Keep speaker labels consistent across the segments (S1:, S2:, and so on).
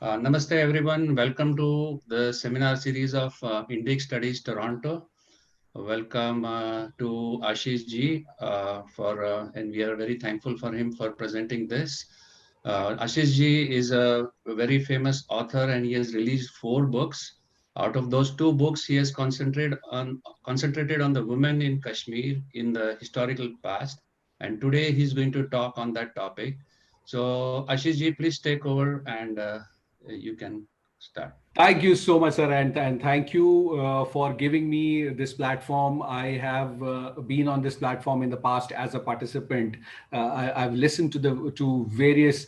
S1: Namaste everyone. Welcome to the seminar series of Indic Studies Toronto. Welcome to Ashish ji and we are very thankful for him for presenting this. Ashish ji is a very famous author and he has released 4 books. Out of those 2 books, he has concentrated on the women in Kashmir in the historical past. And today he's going to talk on that topic. So Ashish ji, please take over and you can start.
S2: Thank you so much, sir, and thank you for giving me this platform. I have been on this platform in the past as a participant. I've listened to various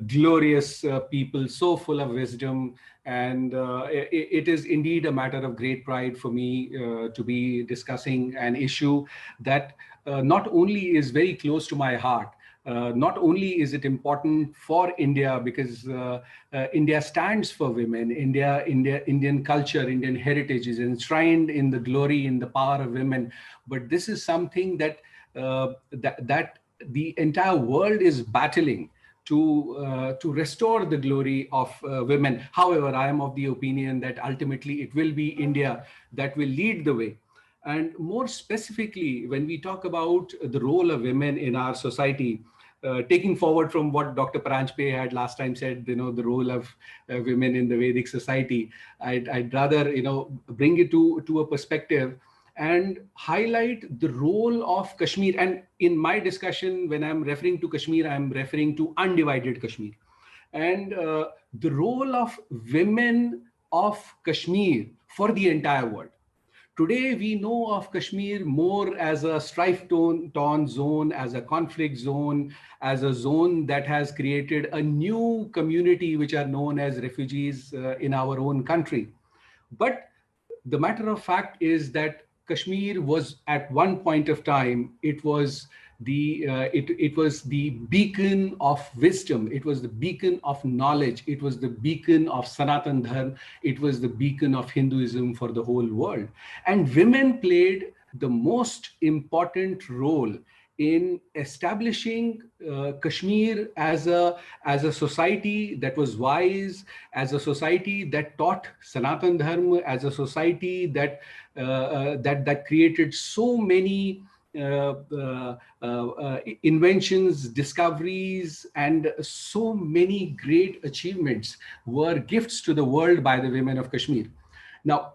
S2: glorious people, so full of wisdom, and it is indeed a matter of great pride for me to be discussing an issue that not only is very close to my heart. Not only is it important for India because India stands for women. Indian culture, Indian heritage is enshrined in the glory, in the power of women. But this is something that the entire world is battling to restore the glory of women. However, I am of the opinion that ultimately it will be India that will lead the way. And more specifically, when we talk about the role of women in our society, taking forward from what Dr. Paranjpe had last time said, the role of women in the Vedic society, I'd rather, bring it to a perspective and highlight the role of Kashmir. And in my discussion, when I'm referring to Kashmir, I'm referring to undivided Kashmir. And the role of women of Kashmir for the entire world. Today, we know of Kashmir more as a strife-torn zone, as a conflict zone, as a zone that has created a new community which are known as refugees in our own country. But the matter of fact is that Kashmir was at one point of time, it was the beacon of wisdom, it was the beacon of knowledge, it was the beacon of Sanatan Dharma, it was the beacon of Hinduism for the whole world. And women played the most important role in establishing Kashmir as a society that was wise, as a society that taught Sanatan Dharma, as a society that created so many inventions, discoveries, and so many great achievements were gifts to the world by the women of Kashmir. Now,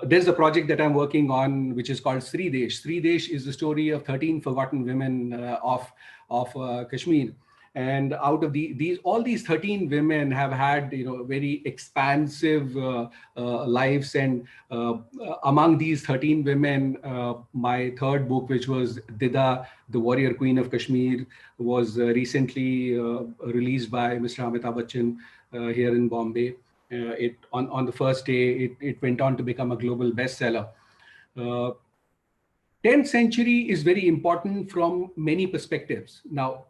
S2: there's a project that I'm working on, which is called Sri Desh. Sri Desh is the story of 13 forgotten women of Kashmir. And out of all these 13 women have had, very expansive lives. And among these 13 women, my third book, which was Dida, the Warrior Queen of Kashmir, was recently released by Mr. Amitabh Bachchan here in Bombay. It on the first day, it went on to become a global bestseller. Uh, 10th century is very important from many perspectives. Now,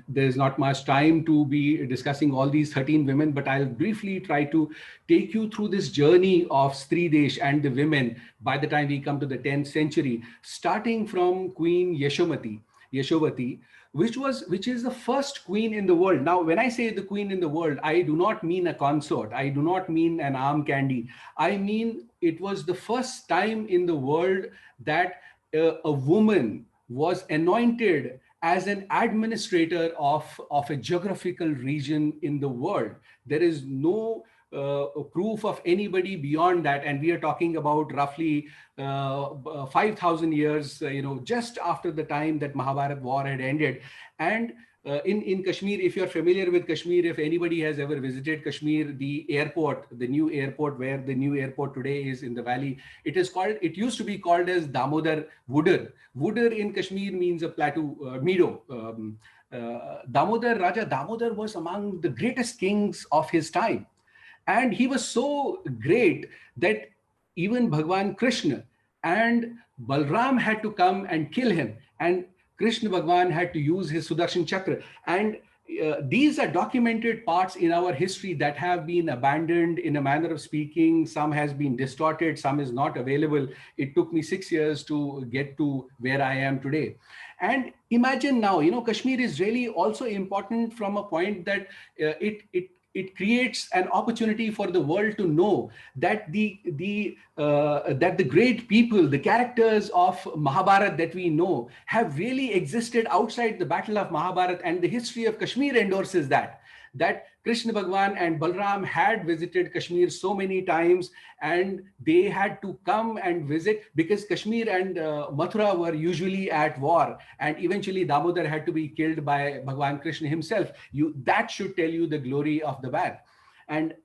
S2: there's not much time to be discussing all these 13 women, but I'll briefly try to take you through this journey of Sri Desh and the women by the time we come to the 10th century, starting from Queen Yashovati, which is the first queen in the world. Now, when I say the queen in the world, I do not mean a consort. I do not mean an arm candy. I mean it was the first time in the world that a woman was anointed as an administrator of a geographical region in the world. There is no proof of anybody beyond that, and we are talking about roughly 5,000 years, just after the time that Mahabharat war had ended. And in Kashmir, if you're familiar with Kashmir, if anybody has ever visited Kashmir, the airport, the new airport where the new airport today is in the valley, it used to be called as Damodar Wooder. Wooder in Kashmir means a plateau, meadow. Raja Damodar was among the greatest kings of his time. And he was so great that even Bhagwan Krishna and Balram had to come and kill him. And Krishna Bhagwan had to use his Sudarshan Chakra. And these are documented parts in our history that have been abandoned in a manner of speaking. Some has been distorted, some is not available. It took me 6 years to get to where I am today. And imagine now, Kashmir is really also important from a point that it creates an opportunity for the world to know that the great people, the characters of Mahabharata that we know, have really existed outside the battle of Mahabharata, and the history of Kashmir endorses that Krishna Bhagwan and Balram had visited Kashmir so many times, and they had to come and visit because Kashmir and Mathura were usually at war, and eventually Damodar had to be killed by Bhagwan Krishna himself. That should tell you the glory of the bag. And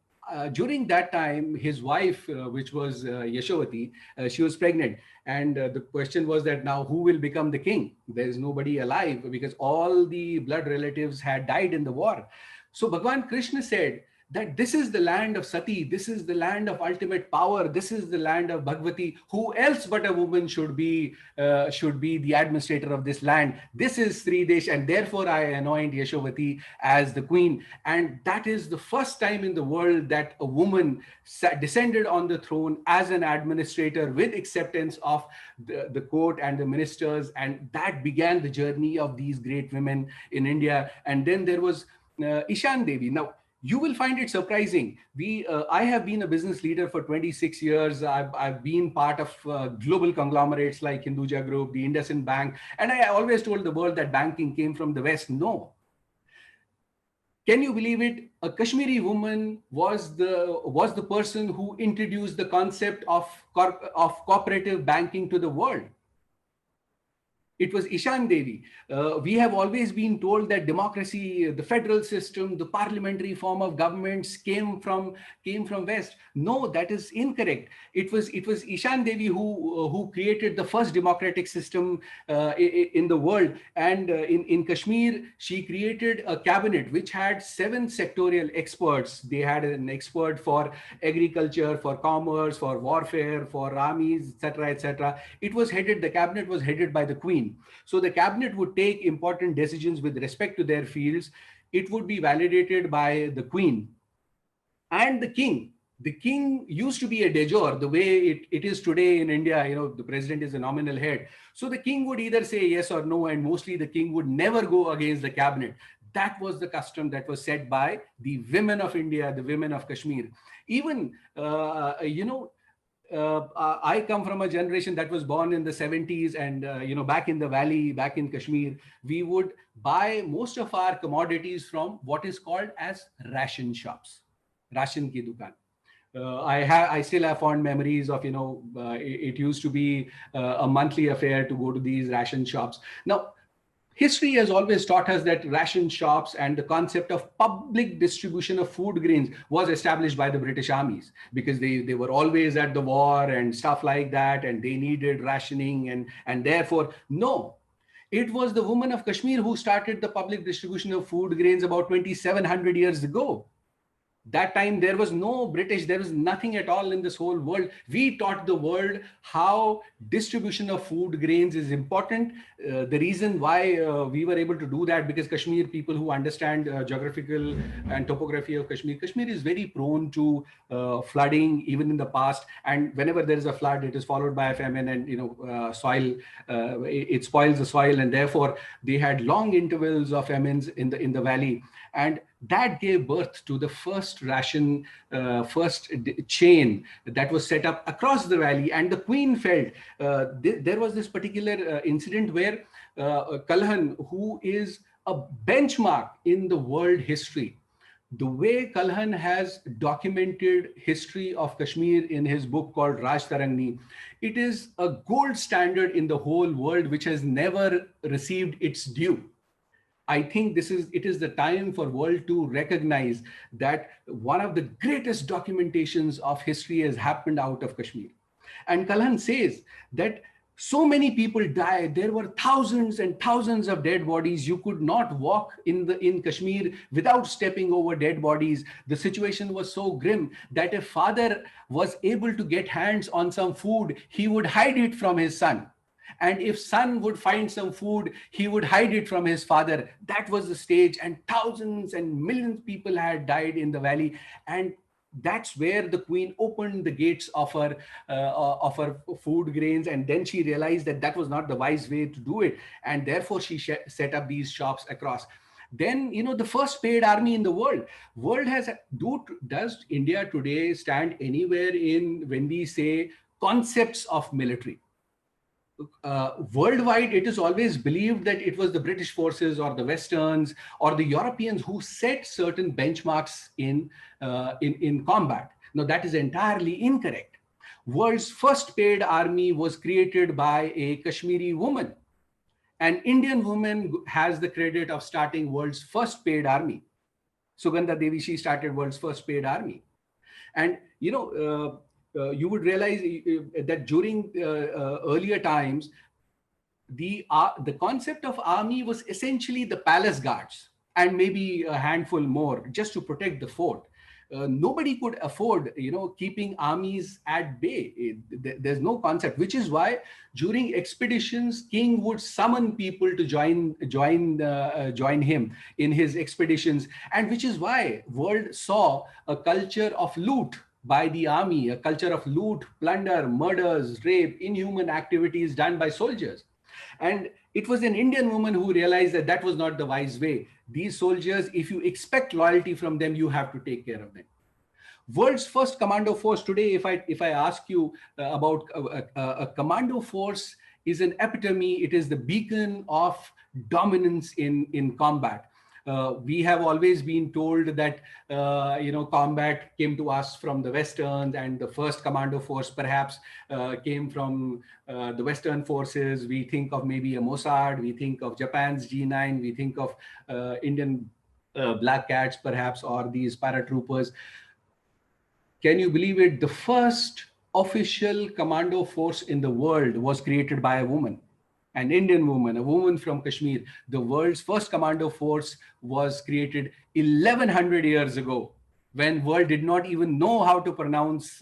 S2: during that time, his wife, which was Yashovati, she was pregnant. And the question was that now who will become the king? There is nobody alive because all the blood relatives had died in the war. So Bhagwan Krishna said that this is the land of Sati, this is the land of ultimate power, this is the land of Bhagavati. Who else but a woman should be the administrator of this land? This is Sri Desh, and therefore I anoint Yashovati as the queen. And that is the first time in the world that a woman descended on the throne as an administrator with acceptance of the court and the ministers. And that began the journey of these great women in India. And then there was Ishan Devi. Now, you will find it surprising. I have been a business leader for 26 years. I've been part of global conglomerates like Hinduja Group, the IndusInd Bank, and I always told the world that banking came from the West. No. Can you believe it? A Kashmiri woman was the person who introduced the concept of cooperative banking to the world. It was Ishan Devi. We have always been told that democracy, the federal system, the parliamentary form of governments came from West. No, that is incorrect. It was Ishan Devi who created the first democratic system in the world. And in Kashmir, she created a cabinet which had 7 sectorial experts. They had an expert for agriculture, for commerce, for warfare, for armies, etc., etc. The cabinet was headed by the Queen. So the cabinet would take important decisions with respect to their fields. It would be validated by the Queen and the King. The King used to be a de jure, the way it is today in India. The president is a nominal head. So the King would either say yes or no, and mostly the King would never go against the cabinet. That was the custom that was set by the women of India, the women of Kashmir. Even, I come from a generation that was born in the 70s, and back in the valley, back in Kashmir, we would buy most of our commodities from what is called as ration shops, ration ki dukan. I still have fond memories of it used to be a monthly affair to go to these ration shops. Now, history has always taught us that ration shops and the concept of public distribution of food grains was established by the British armies, because they were always at the war and stuff like that, and they needed rationing, and therefore, no. It was the women of Kashmir who started the public distribution of food grains about 2,700 years ago. That time there was no British, there was nothing at all in this whole world. We taught the world how distribution of food grains is important. The reason why we were able to do that, because Kashmir people who understand geographical and topography of Kashmir is very prone to flooding even in the past. And whenever there is a flood, it is followed by a famine, and soil, it spoils the soil, and therefore they had long intervals of famines in the valley. And that gave birth to the first ration, chain that was set up across the valley. And the Queen felt there was this particular incident where Kalhan, who is a benchmark in the world history, the way Kalhan has documented history of Kashmir in his book called Raj Tarangni, it is a gold standard in the whole world, which has never received its due. I think it is the time for world to recognize that one of the greatest documentations of history has happened out of Kashmir. And Kalhan says that so many people died. There were thousands and thousands of dead bodies. You could not walk in Kashmir without stepping over dead bodies. The situation was so grim that if father was able to get hands on some food, he would hide it from his son. And if son would find some food, he would hide it from his father. That was the stage, and thousands and millions of people had died in the valley. And that's where the Queen opened the gates of her food grains. And then she realized that was not the wise way to do it. And therefore she set up these shops across. then, the first paid army in the world does India today stand anywhere in when we say concepts of military? Worldwide, it is always believed that it was the British forces or the Westerns or the Europeans who set certain benchmarks in combat. Now, that is entirely incorrect. World's first paid army was created by a Kashmiri woman. An Indian woman has the credit of starting world's first paid army. Sugandha Devi, she started world's first paid army. And, you would realize that during earlier times, the concept of army was essentially the palace guards and maybe a handful more just to protect the fort. Nobody could afford, keeping armies at bay. There's no concept, which is why during expeditions, king would summon people to join him in his expeditions, and which is why world saw a culture of loot by the army, a culture of loot, plunder, murders, rape, inhuman activities done by soldiers. And it was an Indian woman who realized that that was not the wise way. These soldiers, if you expect loyalty from them, you have to take care of them. World's first commando force today, if I ask you about a commando force, is an epitome. It is the beacon of dominance in combat. We have always been told that combat came to us from the Westerns, and the first commando force perhaps came from the Western forces. We think of maybe a Mossad, we think of Japan's G9, we think of Indian Black Cats perhaps, or these paratroopers. Can you believe it? The first official commando force in the world was created by a woman. An Indian woman, a woman from Kashmir. The world's first commando force was created 1100 years ago, when world did not even know how to pronounce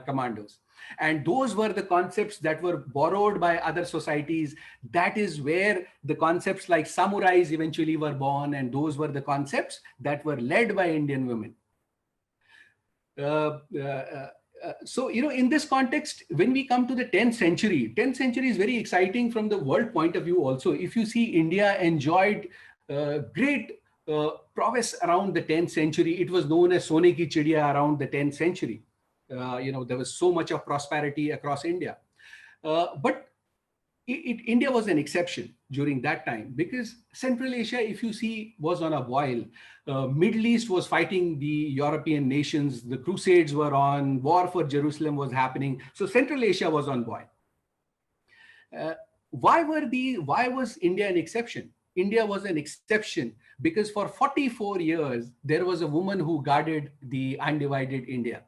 S2: commandos. And those were the concepts that were borrowed by other societies. That is where the concepts like samurais eventually were born, and those were the concepts that were led by Indian women. So, in this context, when we come to the 10th century is very exciting from the world point of view also. If you see, India enjoyed great prowess around the 10th century. It was known as Sone ki Chidiya around the 10th century. There was so much of prosperity across India. But India was an exception during that time, because Central Asia, if you see, was on a boil. Middle East was fighting the European nations. The Crusades were on. War for Jerusalem was happening. So Central Asia was on boil. Why was India an exception? India was an exception because for 44 years, there was a woman who guarded the undivided India.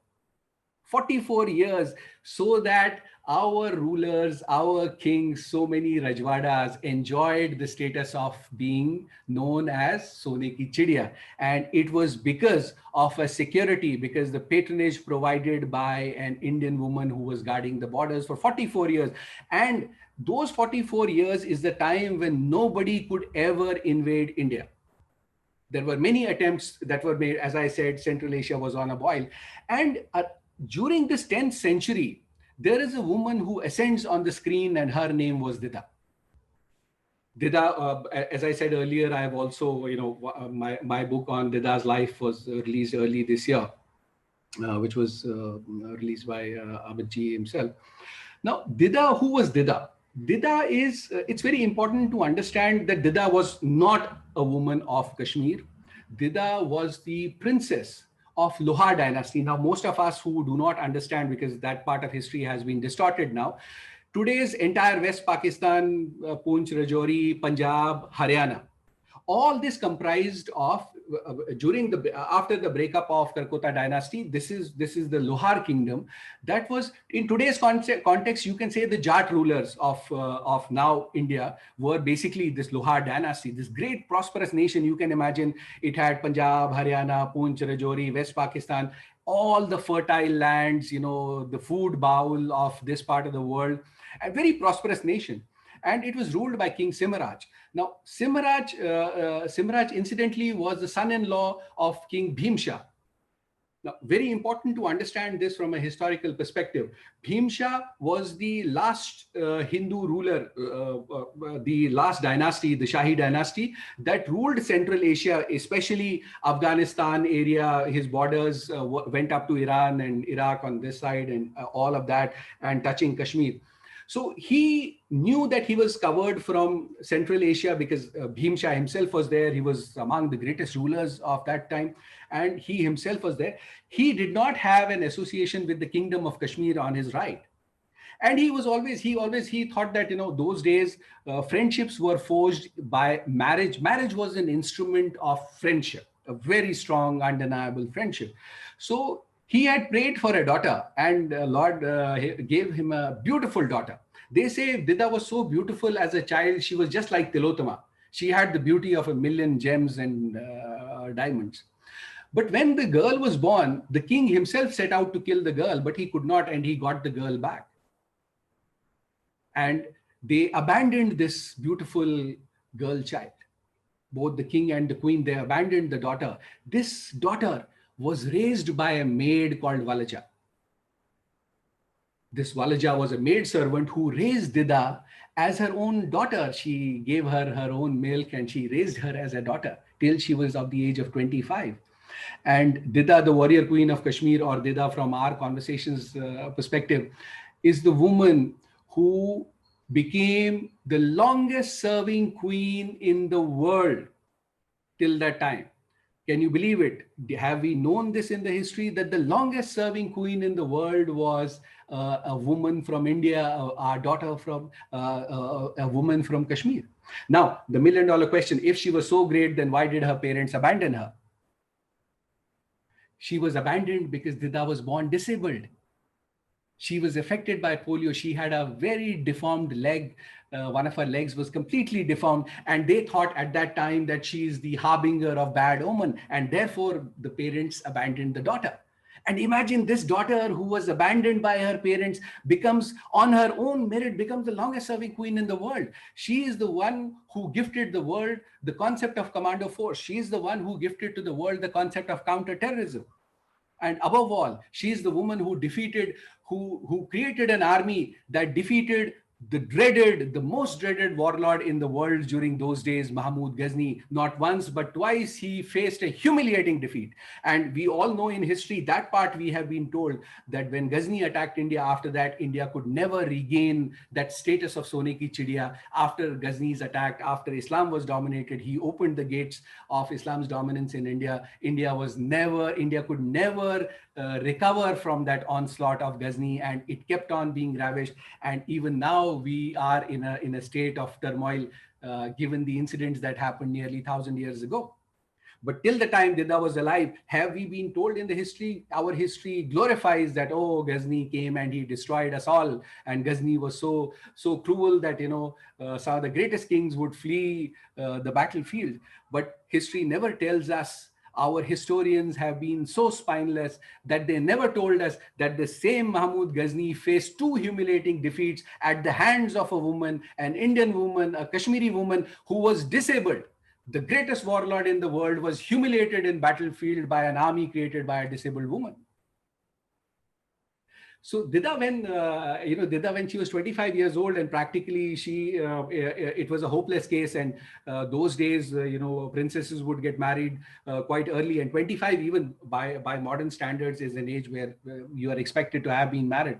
S2: 44 years, so that our rulers, our kings, so many Rajwadas enjoyed the status of being known as Sone ki Chidiya. And it was because of a security, because the patronage provided by an Indian woman who was guarding the borders for 44 years. And those 44 years is the time when nobody could ever invade India. There were many attempts that were made. As I said, Central Asia was on a boil. And during this 10th century, there is a woman who ascends on the screen, and her name was Dida. Dida, as I said earlier, I have also, my book on Dida's life was released early this year, which was released by Amit Ji himself. Now, Dida, who was Dida? Dida is, it's very important to understand that Dida was not a woman of Kashmir. Dida was the princess of Lohar dynasty. Now, most of us who do not understand, because that part of history has been distorted now, today's entire West Pakistan, Poonch, Rajouri, Punjab, Haryana, all this comprised of, after the breakup of Karkota dynasty, this is the Lohar kingdom. That was, in today's context, you can say the Jat rulers of now India were basically this Lohar dynasty, this great prosperous nation. You can imagine it had Punjab, Haryana, Poonch, Rajouri, West Pakistan, all the fertile lands, the food bowl of this part of the world, a very prosperous nation. And it was ruled by King Simharaj. Now, Simharaj incidentally was the son-in-law of King Bhim Shah. Now, very important to understand this from a historical perspective. Bhimsha was the last Hindu ruler, the last dynasty, the Shahi dynasty, that ruled Central Asia, especially Afghanistan area. His borders went up to Iran and Iraq on this side, and all of that, and touching Kashmir. So he knew that he was covered from Central Asia because Bhimsha himself was there. He was among the greatest rulers of that time, and he himself was there. He did not have an association with the kingdom of Kashmir on his right. And he thought that, those days friendships were forged by marriage. Marriage was an instrument of friendship, a very strong, undeniable friendship. So he had prayed for a daughter, and Lord gave him a beautiful daughter. They say Dida was so beautiful as a child. She was just like Tilotama. She had the beauty of a million gems and diamonds. But when the girl was born, the king himself set out to kill the girl, but he could not, and he got the girl back. And they abandoned this beautiful girl child. Both the king and the queen, they abandoned the daughter. This daughter was raised by a maid called Valaja. This Valaja was a maid servant who raised Dida as her own daughter. She gave her her own milk, and she raised her as a daughter till she was of the age of 25. And Dida, the warrior queen of Kashmir, or Dida from our conversations perspective, is the woman who became the longest serving queen in the world till that time. Can you believe it? Have we known this in the history, that the longest serving queen in the world was a woman from India, our daughter from a woman from Kashmir? Now, the million-dollar question: if she was so great, then why did her parents abandon her? She was abandoned because Dida was born disabled. She was affected by polio. She had a very deformed leg. One of her legs was completely deformed. And they thought at that time that she is the harbinger of bad omen. And therefore, the parents abandoned the daughter. And imagine this daughter who was abandoned by her parents becomes, on her own merit, becomes the longest serving queen in the world. She is the one who gifted the world the concept of commando force. She is the one who gifted to the world the concept of counterterrorism. And above all, she is the woman who who created an army that defeated the most dreaded warlord in the world during those days, Mahmud Ghazni. Not once, but twice he faced a humiliating defeat. And we all know in history, that part we have been told, that when Ghazni attacked India, after that, India could never regain that status of Sone ki Chidiya. After Ghazni's attack, after Islam was dominated, he opened the gates of Islam's dominance in India. India could never recover from that onslaught of Ghazni, and it kept on being ravished. And even now we are in a state of turmoil, given the incidents that happened nearly 1,000 years ago. But till the time Dida was alive, have we been told in the history? Our history glorifies that, oh, Ghazni came and he destroyed us all, and Ghazni was so cruel that some of the greatest kings would flee the battlefield. But history never tells us. Our historians have been so spineless that they never told us that the same Mahmud Ghazni faced 2 humiliating defeats at the hands of a woman, an Indian woman, a Kashmiri woman who was disabled. The greatest warlord in the world was humiliated in battlefield by an army created by a disabled woman. So Dida, when she was 25 years old, and practically it was a hopeless case. And those days, princesses would get married quite early, and 25, even by modern standards, is an age where you are expected to have been married,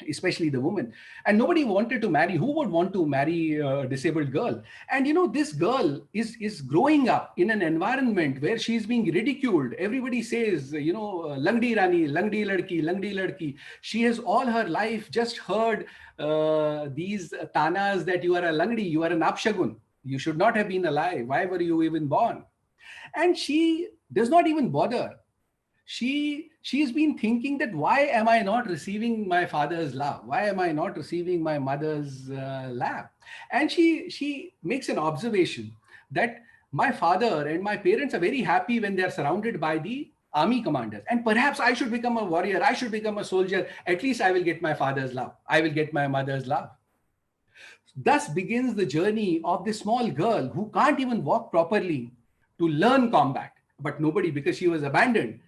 S2: especially the woman. And nobody wanted to marry. Who would want to marry a disabled girl? And this girl is growing up in an environment where she's being ridiculed. Everybody says, Langdi Rani, Langdi Ladki, Langdi Ladki. She has all her life just heard these tanas that you are a Langdi, you are an Apshagun. You should not have been alive. Why were you even born? And she does not even bother. She's been thinking that, why am I not receiving my father's love? Why am I not receiving my mother's love? And she makes an observation that my father and my parents are very happy when they're surrounded by the army commanders. And perhaps I should become a warrior. I should become a soldier. At least I will get my father's love. I will get my mother's love. Thus begins the journey of this small girl who can't even walk properly to learn combat. But nobody, because she was abandoned,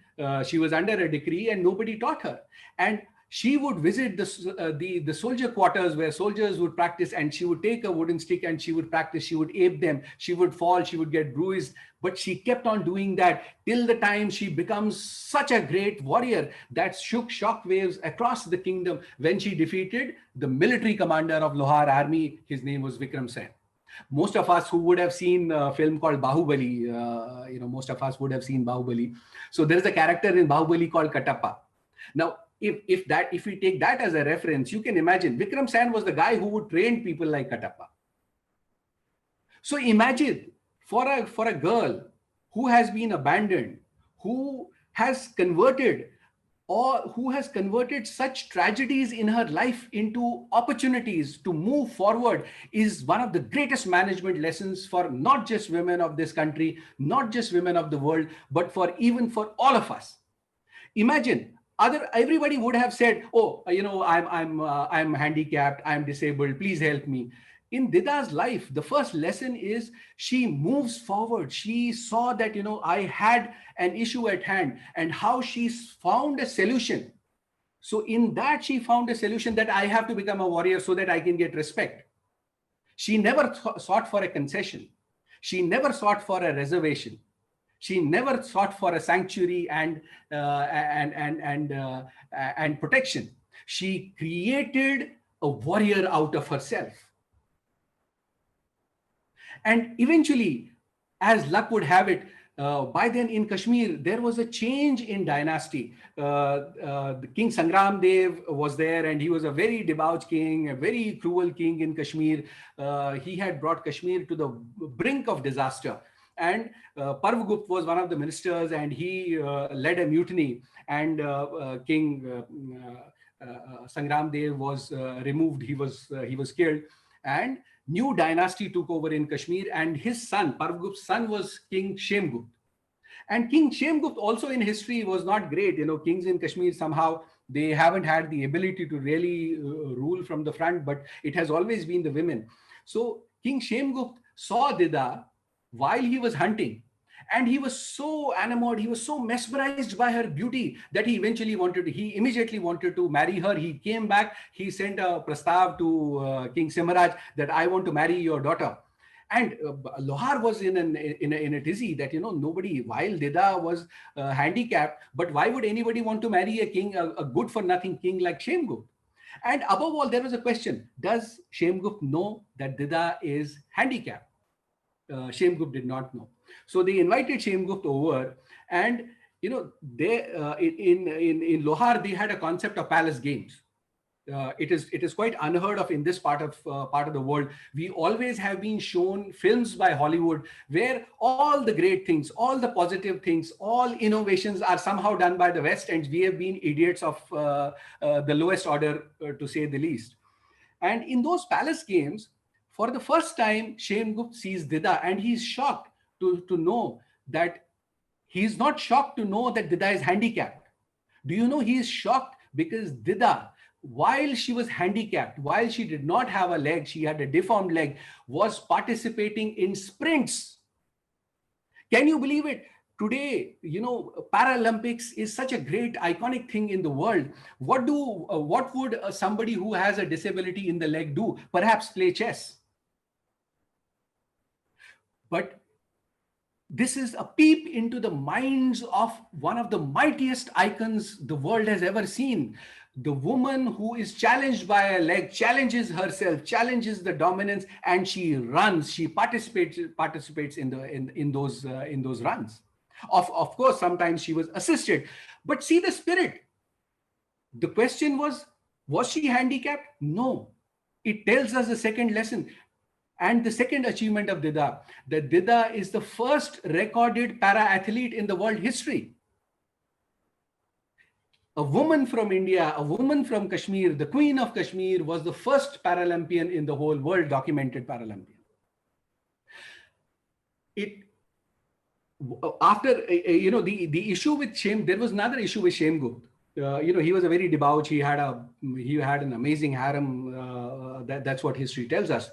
S2: She was under a decree and nobody taught her. And she would visit the soldier quarters where soldiers would practice, and she would take a wooden stick and she would practice. She would ape them. She would fall. She would get bruised. But she kept on doing that till the time she becomes such a great warrior that shook shockwaves across the kingdom when she defeated the military commander of Lohar army. His name was Vikram Sen. Most of us who would have seen a film called Bahubali, most of us would have seen Bahubali. So there is a character in Bahubali called Katappa. Now, if we take that as a reference, you can imagine Vikram Sen was the guy who would train people like Katappa. So imagine for a girl who has been abandoned, who has converted such tragedies in her life into opportunities to move forward, is one of the greatest management lessons for not just women of this country, not just women of the world, but even for all of us. Imagine everybody would have said, oh, I'm handicapped, I'm disabled, please help me. In Dida's life, the first lesson is she moves forward. She saw that, I had an issue at hand, and how she found a solution. So in that, she found a solution that I have to become a warrior so that I can get respect. She never sought for a concession. She never sought for a reservation. She never sought for a sanctuary and protection. She created a warrior out of herself. And eventually, as luck would have it, by then in Kashmir, there was a change in dynasty. The King Sangram Dev was there, and he was a very debauched king, a very cruel king in Kashmir. He had brought Kashmir to the brink of disaster. And Parvgupt was one of the ministers, and he led a mutiny, and King Sangram Dev was removed. He was killed, and new dynasty took over in Kashmir, and his son, Parvgupt's son, was King Shemgupt. And King Shemgupt also in history was not great. Kings in Kashmir, somehow they haven't had the ability to really rule from the front, but it has always been the women. So King Shemgupt saw Dida while he was hunting, and he was so enamored, he was so mesmerized by her beauty that he immediately wanted to marry her. He came back, he sent a prastav to King Simharaj that I want to marry your daughter. And Lohar was in a tizzy that, nobody, while Dida was handicapped, but why would anybody want to marry a king, a good for nothing king like Shemgupt? And above all, there was a question, does Shemgupt know that Dida is handicapped? Shemgupt did not know. So they invited Shemgupt over, and they in Lohar they had a concept of palace games. It is quite unheard of in this part of the world. We always have been shown films by Hollywood where all the great things, all the positive things, all innovations are somehow done by the West, and we have been idiots of the lowest order, to say the least. And in those palace games, for the first time, Shemgupt sees Dida, and he's shocked to know that he's not shocked to know that Dida is handicapped. Do you know he is shocked because Dida, while she was handicapped, while she did not have a leg, she had a deformed leg, was participating in sprints. Can you believe it? Today, Paralympics is such a great, iconic thing in the world. What would somebody who has a disability in the leg do? Perhaps play chess. But this is a peep into the minds of one of the mightiest icons the world has ever seen. The woman who is challenged by a leg challenges herself, challenges the dominance, and she runs. She participates in those runs. Of course, sometimes she was assisted, but see the spirit. The question was she handicapped? No. It tells us the second lesson. And the second achievement of Dida, that Dida is the first recorded para-athlete in the world history. A woman from India, a woman from Kashmir, the Queen of Kashmir, was the first Paralympian in the whole world, documented Paralympian. The issue with there was another issue with Shemgupt. He was a very debauched. He had an amazing harem. That's what history tells us.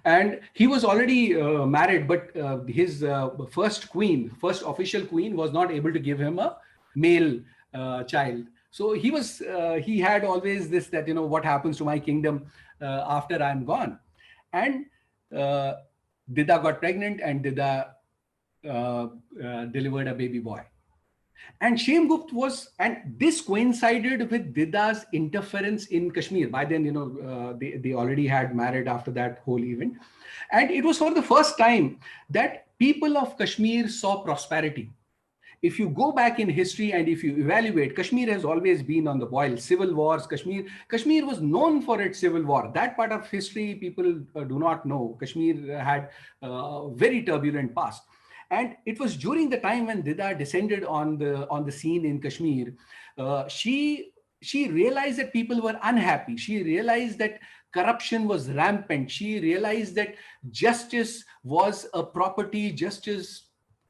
S2: And he was already married, but his first official queen was not able to give him male child. So he had always this, that, what happens to my kingdom after I'm gone. And Dida got pregnant, and Dida delivered a baby boy. And Shemgupt was, and this coincided with Dida's interference in Kashmir. By then, they already had married after that whole event. And it was for the first time that people of Kashmir saw prosperity. If you go back in history and if you evaluate, Kashmir has always been on the boil. Civil wars, Kashmir was known for its civil war. That part of history people do not know. Kashmir had a very turbulent past. And it was during the time when Dida descended on the scene in Kashmir. She realized that people were unhappy. She realized that corruption was rampant. She realized that justice was a property. Justice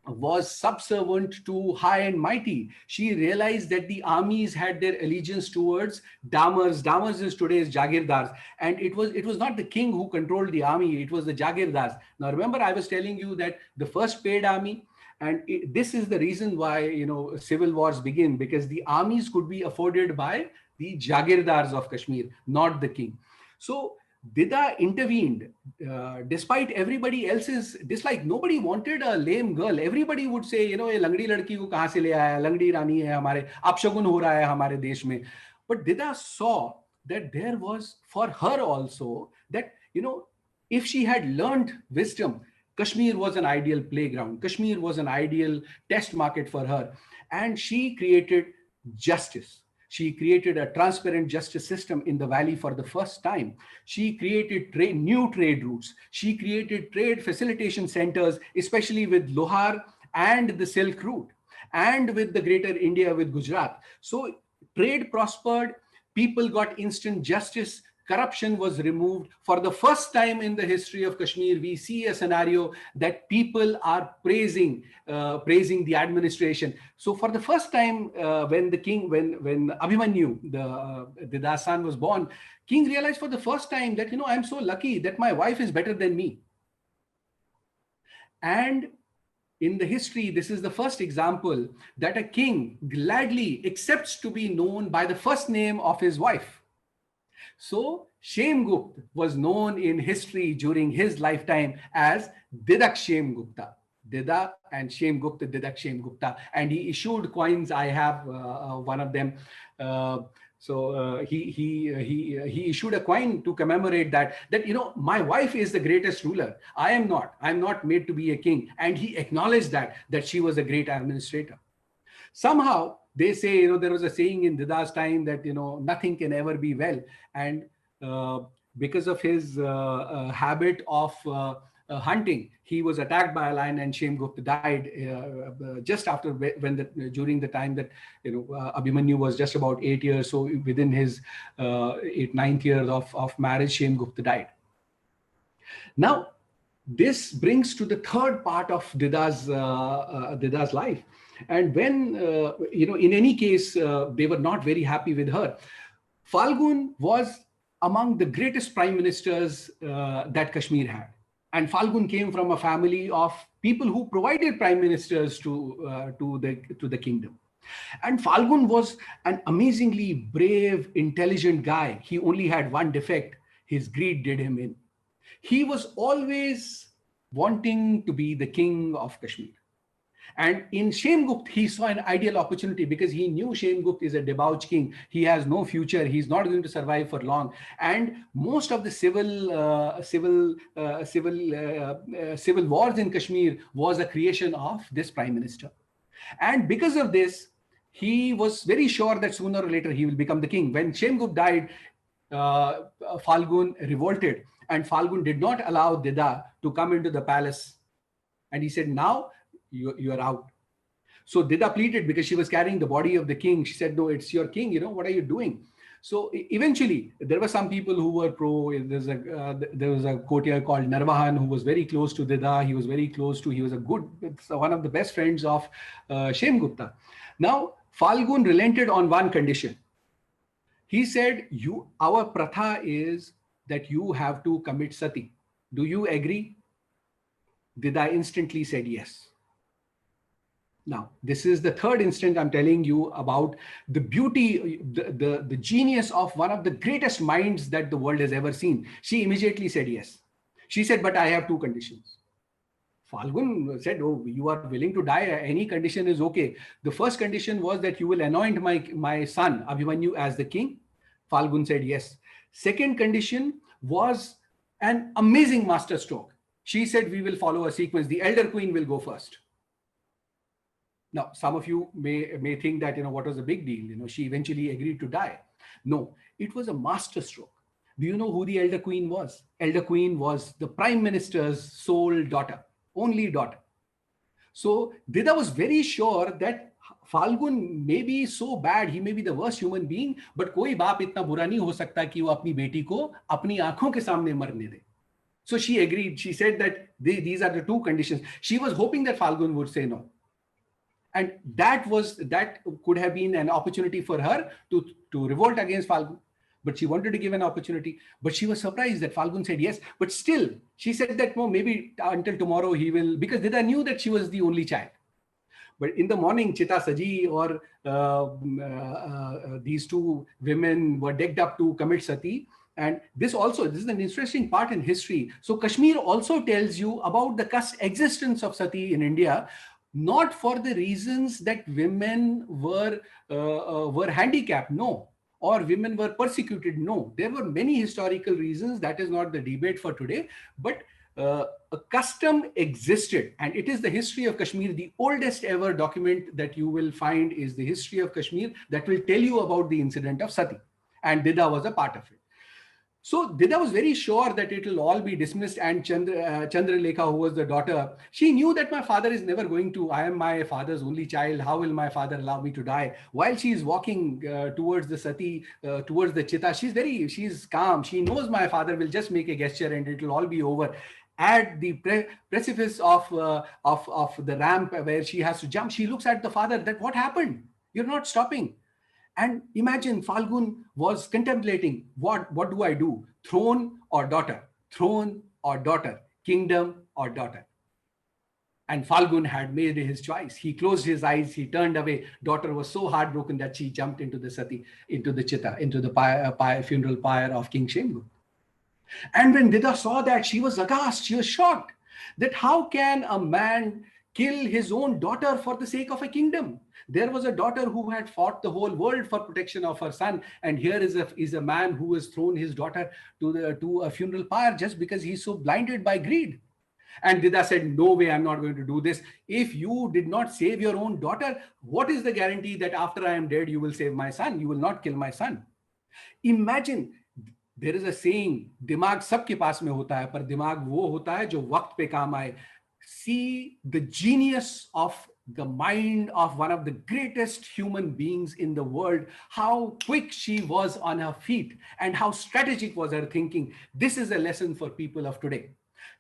S2: was subservient to high and mighty. She realized that the armies had their allegiance towards damars. Damars is today's jagirdars, and it was not the king who controlled the army, it was the jagirdars. Now remember, I was telling you that the first paid army, and this is the reason why civil wars begin, because the armies could be afforded by the jagirdars of Kashmir, not the king. So Dida intervened despite everybody else's dislike. Nobody wanted a lame girl. Everybody would say, ये लंगड़ी लड़की को कहाँ से ले आया, लंगड़ी रानी है हमारे, अपशगुन हो रहा है हमारे देश में. But Dida saw that there was for her also that, if she had learned wisdom, Kashmir was an ideal playground. Kashmir was an ideal test market for her. And she created justice. She created a transparent justice system in the valley for the first time. She created new trade routes. She created trade facilitation centers, especially with Lohar and the Silk Route, and with the greater India with Gujarat. So trade prospered, people got instant justice, corruption was removed. For the first time in the history of Kashmir, we see a scenario that people are praising the administration. So for the first time, when Abhimanyu, the Dida's son, was born, king realized for the first time that, I'm so lucky that my wife is better than me. And in the history, this is the first example that a king gladly accepts to be known by the first name of his wife. So Shemgupt was known in history during his lifetime as Didak Shemgupta. Dida and Shemgupta, Didak Shemgupta. And he issued coins. I have one of them. He issued a coin to commemorate that my wife is the greatest ruler. I am not. I'm not made to be a king. And he acknowledged that she was a great administrator. Somehow they say, there was a saying in Dida's time that, nothing can ever be well. And because of his habit of hunting, he was attacked by a lion, and Shemgupt died just after, during the time that, Abhimanyu was just about 8 years. So within his 9th year of marriage, Shemgupt died. Now, this brings to the third part of Dida's life. And when, in any case, they were not very happy with her. Falgun was among the greatest prime ministers that Kashmir had. And Falgun came from a family of people who provided prime ministers to the kingdom. And Falgun was an amazingly brave, intelligent guy. He only had one defect: his greed did him in. He was always wanting to be the king of Kashmir. And in Shemgupt, he saw an ideal opportunity, because he knew Shemgupt is a debauched king. He has no future. He's not going to survive for long. And most of the civil wars in Kashmir was a creation of this prime minister. And because of this, he was very sure that sooner or later he will become the king. When Shemgupt died, Falgun revolted, and Falgun did not allow Dida to come into the palace. And he said, now you are out. So Dida pleaded, because she was carrying the body of the king. She said, no, it's your king. What are you doing? So eventually, there were some people who were pro. There was a courtier called Narvahan who was very close to Dida. He was one of the best friends of Shemgupta. Now, Falgun relented on one condition. He said, our pratha is that you have to commit sati. Do you agree? Dida instantly said yes. Now, this is the third instant I'm telling you about the beauty, the genius of one of the greatest minds that the world has ever seen. She immediately said yes. She said, but I have two conditions. Falgun said, oh, you are willing to die. Any condition is okay. The first condition was that you will anoint my son, Abhimanyu, as the king. Falgun said yes. Second condition was an amazing master stroke. She said, we will follow a sequence. The elder queen will go first. Now, some of you may think that, what was the big deal? She eventually agreed to die. No, it was a master stroke. Do you know who the elder queen was? Elder queen was the prime minister's sole daughter, only daughter. So Dida was very sure that Falgun may be so bad, he may be the worst human being, but कोई बाप इतना बुरा नहीं हो सकता कि वो अपनी बेटी को अपनी आंखों के सामने मरने दे. So she agreed. She said that these are the two conditions. She was hoping that Falgun would say no. And that could have been an opportunity for her to revolt against Falgun. But she wanted to give an opportunity. But she was surprised that Falgun said yes. But still, she said that, no, maybe until tomorrow he will, because Dida knew that she was the only child. But in the morning, Chita Saji or these two women were decked up to commit sati. And this is an interesting part in history. So Kashmir also tells you about the existence of sati in India, not for the reasons that women were handicapped, no, or women were persecuted, no. There were many historical reasons. That is not the debate for today, but a custom existed, and it is the history of Kashmir. The oldest ever document that you will find is the history of Kashmir that will tell you about the incident of sati, and Dida was a part of it. So Dida was very sure that it will all be dismissed, and Chandralekha, who was the daughter, she knew that my father is never going to, I am my father's only child, how will my father allow me to die? While she is walking towards the sati, towards the chitta, she's calm. She knows my father will just make a gesture and it will all be over. At the precipice of the ramp where she has to jump, she looks at the father, that what happened? You're not stopping. And imagine Falgun was contemplating, what do I do? Throne or daughter? Throne or daughter? Kingdom or daughter? And Falgun had made his choice. He closed his eyes, he turned away. Daughter was so heartbroken that she jumped into the sati, into the chitta, into the funeral pyre of King Shembu. And when Dida saw that, she was aghast, she was shocked that how can a man kill his own daughter for the sake of a kingdom? There was a daughter who had fought the whole world for protection of her son, and here is a man who has thrown his daughter to a funeral pyre just because he's so blinded by greed. And Dida said, no way, I'm not going to do this. If you did not save your own daughter, what is the guarantee that after I am dead, you will save my son? You will not kill my son. Imagine, there is a saying, दिमाग सबके पास में होता है, पर दिमाग वो होता है जो वक्त पे काम आए. See the genius of the mind of one of the greatest human beings in the world, how quick she was on her feet and how strategic was her thinking. This is a lesson for people of today,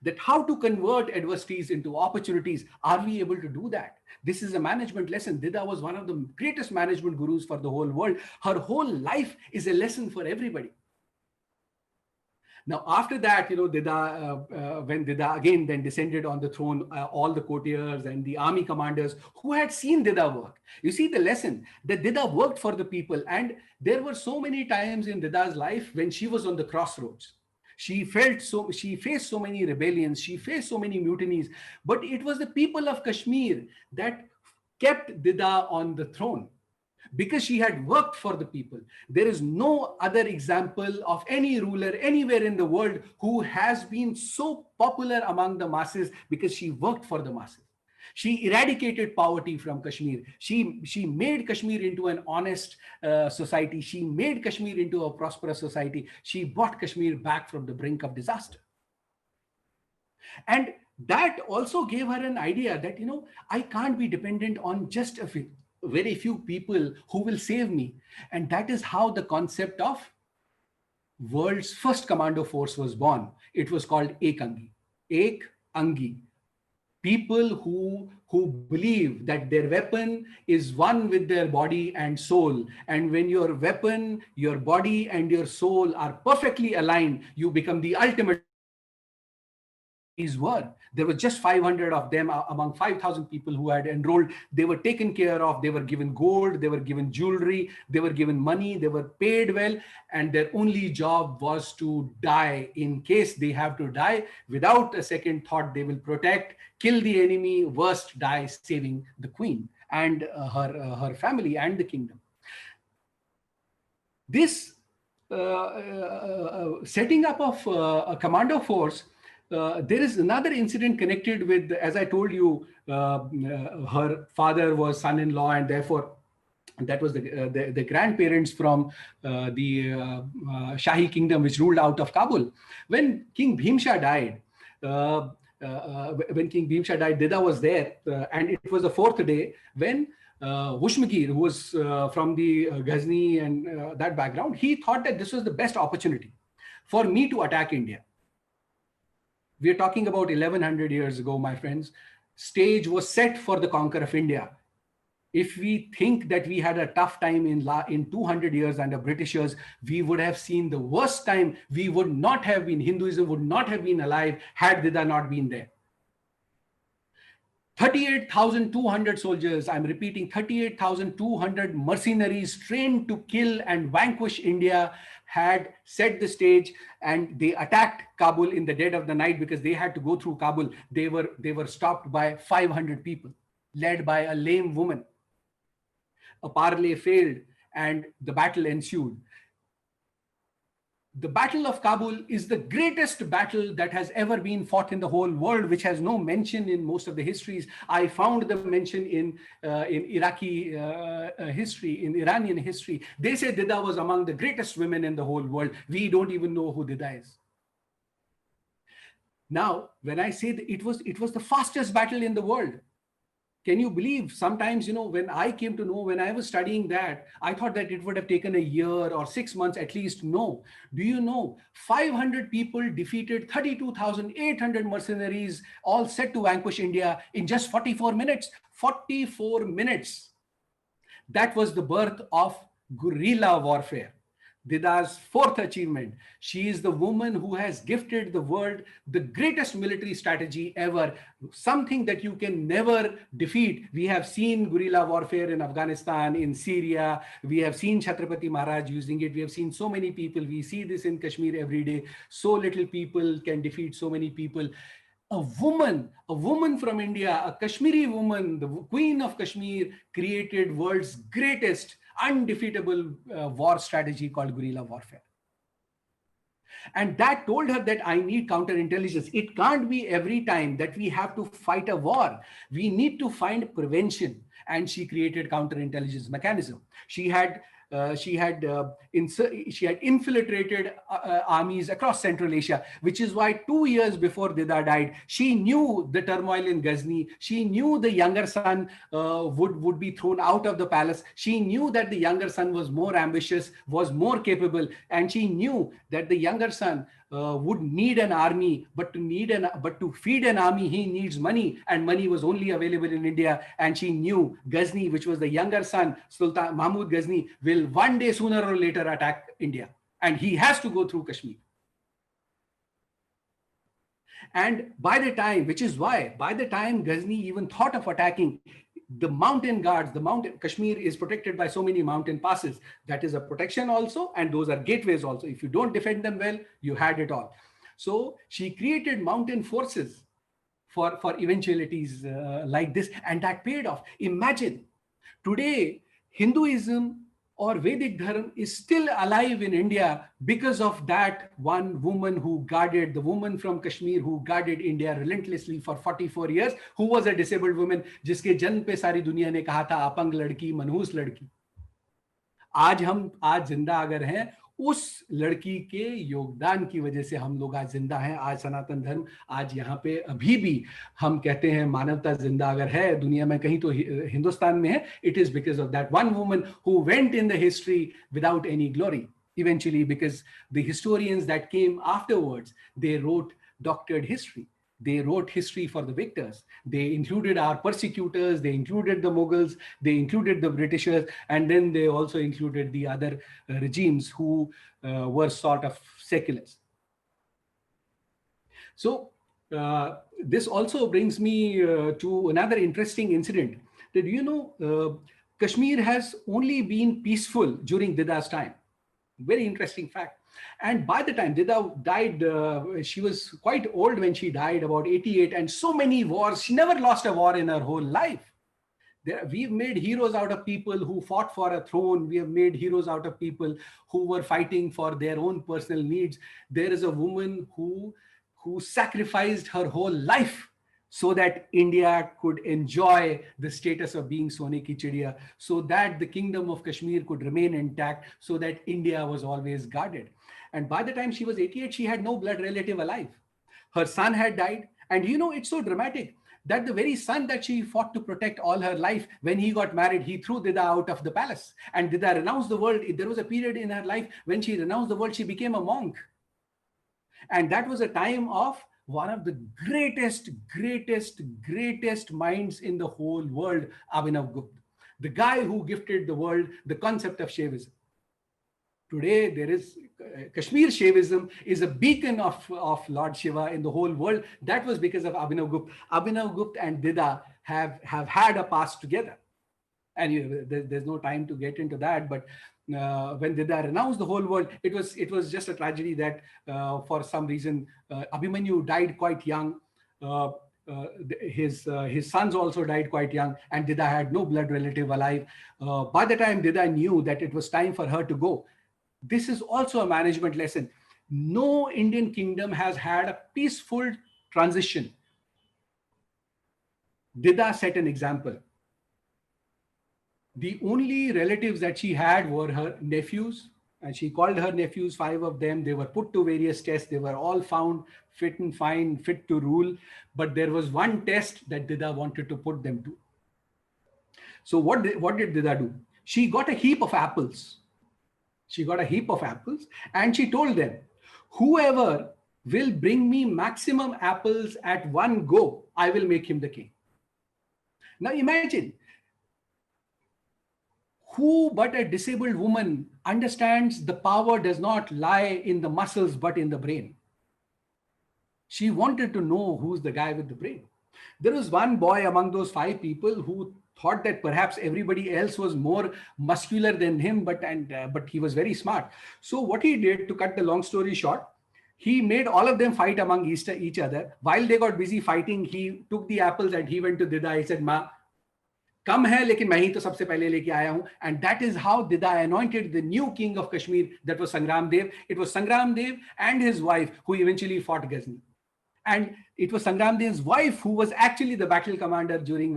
S2: that how to convert adversities into opportunities. Are we able to do that? This is a management lesson. Dida was one of the greatest management gurus for the whole world. Her whole life is a lesson for everybody. Now, after that, Dida, when Dida again then descended on the throne, all the courtiers and the army commanders who had seen Dida work, you see the lesson that Dida worked for the people. And there were so many times in Dida's life when she was on the crossroads. She faced so many rebellions, she faced so many mutinies, but it was the people of Kashmir that kept Dida on the throne, because she had worked for the people. There is no other example of any ruler anywhere in the world who has been so popular among the masses because she worked for the masses. She eradicated poverty from Kashmir. She made Kashmir into an honest society. She made Kashmir into a prosperous society. She brought Kashmir back from the brink of disaster. And that also gave her an idea that, I can't be dependent on just very few people who will save me. And that is how the concept of world's first commando force was born. It was called Ek Angi. Ek Angi. People who believe that their weapon is one with their body and soul. And when your weapon, your body and your soul are perfectly aligned, you become the ultimate were. There were just 500 of them among 5,000 people who had enrolled. They were taken care of. They were given gold. They were given jewelry. They were given money. They were paid well. And their only job was to die. In case they have to die, without a second thought, they will protect, kill the enemy, worst die saving the queen and her family and the kingdom. This setting up of a commando force, there is another incident connected with, as I told you, her father was son-in-law, and therefore that was the grandparents from the Shahi kingdom, which ruled out of Kabul. When King Bhimsha died, Dida was there, and it was the fourth day when Wushmagir, who was from the Ghazni and that background, he thought that this was the best opportunity for me to attack India. We are talking about 1100 years ago, my friends. Stage was set for the conquer of India. If we think that we had a tough time in 200 years under Britishers, we would have seen the worst time. We would not have been, Hinduism would not have been alive had Dida not been there. 38,200 soldiers, I'm repeating, 38,200 mercenaries trained to kill and vanquish India had set the stage, and they attacked Kabul in the dead of the night because they had to go through Kabul. They were stopped by 500 people, led by a lame woman. A parley failed and the battle ensued. The Battle of Kabul is the greatest battle that has ever been fought in the whole world, which has no mention in most of the histories. I found the mention in Iraqi history, in Iranian history. They say Dida was among the greatest women in the whole world. We don't even know who Dida is. Now, when I say that it was the fastest battle in the world. Can you believe sometimes, when I came to know, when I was studying that, I thought that it would have taken a year or 6 months at least. No. Do you know 500 people defeated 32,800 mercenaries, all set to vanquish India in just 44 minutes? 44 minutes. That was the birth of guerrilla warfare. Dida's fourth achievement. She is the woman who has gifted the world the greatest military strategy ever, something that you can never defeat. We have seen guerrilla warfare in Afghanistan, in Syria. We have seen Chhatrapati Maharaj using it. We have seen so many people. We see this in Kashmir every day. So little people can defeat so many people. A woman from India, a Kashmiri woman, the Queen of Kashmir, created world's greatest undefeatable war strategy called guerrilla warfare. And that told her that I need counterintelligence. It can't be every time that we have to fight a war. We need to find prevention. And she created counterintelligence mechanism. She had infiltrated armies across Central Asia, which is why 2 years before Dida died, she knew the turmoil in Ghazni. She knew the younger son would be thrown out of the palace. She knew that the younger son was more ambitious, was more capable, and she knew that the younger son would need an army, but to feed an army, he needs money, and money was only available in India. And she knew Ghazni, which was the younger son, Sultan Mahmud Ghazni, will one day sooner or later attack India, and he has to go through Kashmir. And by the time Ghazni even thought of attacking, the mountain guards, Kashmir is protected by so many mountain passes. That is a protection also, and those are gateways also. If you don't defend them well, you had it all. So she created mountain forces for eventualities like this, and that paid off. Imagine, today, Hinduism or Vedic Dharma is still alive in India because of that one woman the woman from Kashmir who guarded India relentlessly for 44 years, who was a disabled woman, जिसके जन्म पे सारी दुनिया ने कहा था अपंग लड़की, मनहूस लड़की. आज जिंदा अगर हैं, उस लड़की के योगदान की वजह से हम लोग आज जिंदा हैं. आज सनातन धर्म आज यहाँ पे अभी भी हम कहते हैं मानवता जिंदा अगर है दुनिया में कहीं तो हिंदुस्तान में है. It is because of that one woman who went in the history without any glory. Eventually, because the historians that came afterwards, they wrote doctored history. They wrote history for the victors. They included our persecutors, they included the Mughals, they included the Britishers, and then they also included the other regimes who were sort of seculars. So This also brings me to another interesting incident. That Kashmir has only been peaceful during Dida's time. Very interesting fact. And by the time Dida died, she was quite old when she died, about 88, and so many wars. She never lost a war in her whole life. We've made heroes out of people who fought for a throne. We have made heroes out of people who were fighting for their own personal needs. There is a woman who sacrificed her whole life so that India could enjoy the status of being Sone ki Chidiya, so that the kingdom of Kashmir could remain intact, so that India was always guarded. And by the time she was 88, she had no blood relative alive. Her son had died. And it's so dramatic that the very son that she fought to protect all her life, when he got married, he threw Dida out of the palace. And Dida renounced the world. There was a period in her life when she renounced the world, she became a monk. And that was a time of one of the greatest minds in the whole world, Abhinav Gupta, the guy who gifted the world the concept of Shaivism. Today, there is Kashmir Shaivism is a beacon of Lord Shiva in the whole world. That was because of Abhinav Gupta. Abhinav Gupta and Dida have had a past together. And there's no time to get into that. But when Dida renounced the whole world, it was just a tragedy that for some reason Abhimanyu died quite young. His sons also died quite young, and Dida had no blood relative alive. By the time Dida knew that it was time for her to go, this is also a management lesson. No Indian kingdom has had a peaceful transition. Dida set an example. The only relatives that she had were her nephews, and she called her nephews, 5 of them. They were put to various tests. They were all found fit and fine, fit to rule. But there was one test that Dida wanted to put them to. So what did Dida do? She got a heap of apples. And she told them, whoever will bring me maximum apples at one go, I will make him the king. Now imagine, who but a disabled woman understands the power does not lie in the muscles but in the brain? She wanted to know who's the guy with the brain. There was one boy among those 5 people who thought that perhaps everybody else was more muscular than him, but he was very smart. So what he did, to cut the long story short, he made all of them fight among each other. While they got busy fighting, he took the apples and he went to Dida. He said, "Ma, कम है लेकिन मैं ही तो सबसे पहले लेके आया हूं." And that is how Dida anointed the new king of Kashmir. That was Sangram Dev. It was Sangram Dev and his wife who eventually fought Ghazni. And it was Sangram Dev's wife who was actually the battle commander during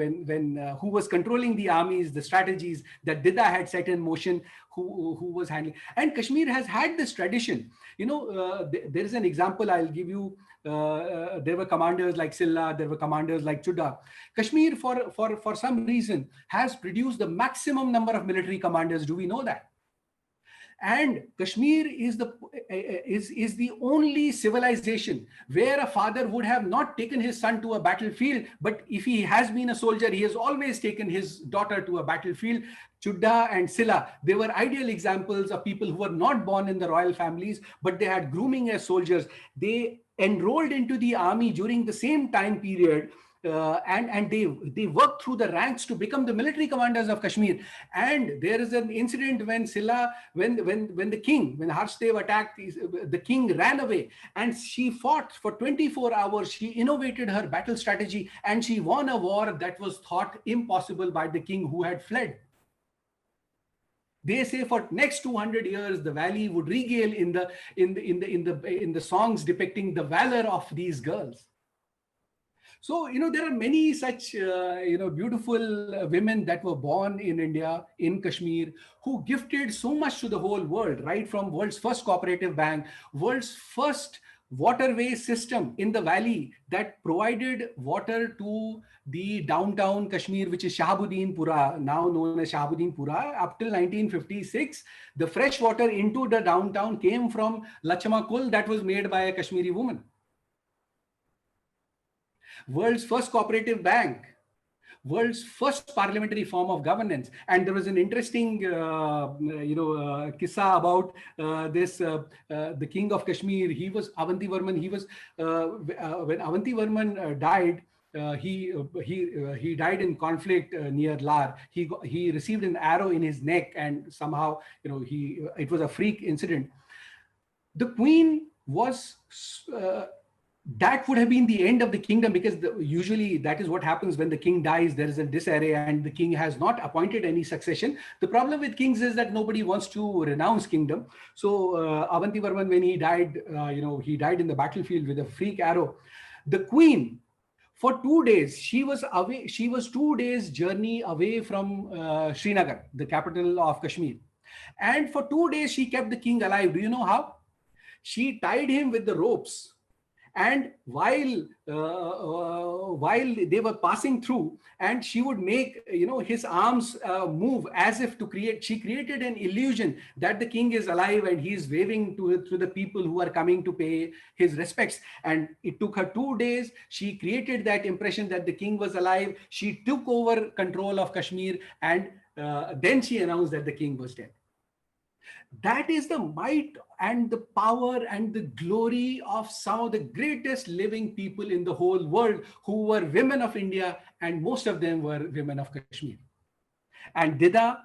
S2: who was controlling the armies, the strategies that Dida had set in motion, who was handling. And Kashmir has had this tradition. There is an example I'll give you. There were commanders like Silla, there were commanders like Chudda. Kashmir, for some reason, has produced the maximum number of military commanders. Do we know that? And Kashmir is the only civilization where a father would have not taken his son to a battlefield, but if he has been a soldier, he has always taken his daughter to a battlefield. Chudda and Silla, they were ideal examples of people who were not born in the royal families, but they had grooming as soldiers. They enrolled into the army during the same time period. And they worked through the ranks to become the military commanders of Kashmir. And there is an incident when Silla, when Harshdev attacked, the king ran away, and she fought for 24 hours. She innovated her battle strategy, and she won a war that was thought impossible by the king who had fled. They say for next 200 years, the valley would regale in the songs depicting the valor of these girls. So, there are many such, beautiful women that were born in India, in Kashmir, who gifted so much to the whole world, right from world's first cooperative bank, world's first waterway system in the valley that provided water to the downtown Kashmir, which is Shahabuddinpura, now known as Shahabuddinpura. Up till 1956, the fresh water into the downtown came from Lachma Kul that was made by a Kashmiri woman. World's first cooperative bank, world's first parliamentary form of governance. And there was an interesting, kissa about the king of Kashmir. He was Avanti Varman. He was when Avanti Varman died. He died in conflict near Lar. He received an arrow in his neck, and somehow it was a freak incident. The queen was. That would have been the end of the kingdom, because usually that is what happens when the king dies. There is a disarray and the king has not appointed any succession. The problem with kings is that nobody wants to renounce kingdom. So Avanti Varman, when he died, he died in the battlefield with a freak arrow. The queen, for 2 days, she was away. She was 2 days journey away from Srinagar, the capital of Kashmir. And for 2 days, she kept the king alive. Do you know how? She tied him with the ropes. And while they were passing through, and she would make his arms move as if to create. She created an illusion that the king is alive and he is waving to the people who are coming to pay his respects. And it took her 2 days. She created that impression that the king was alive. She took over control of Kashmir, and then she announced that the king was dead. That is the might and the power and the glory of some of the greatest living people in the whole world, who were women of India, and most of them were women of Kashmir. And Dida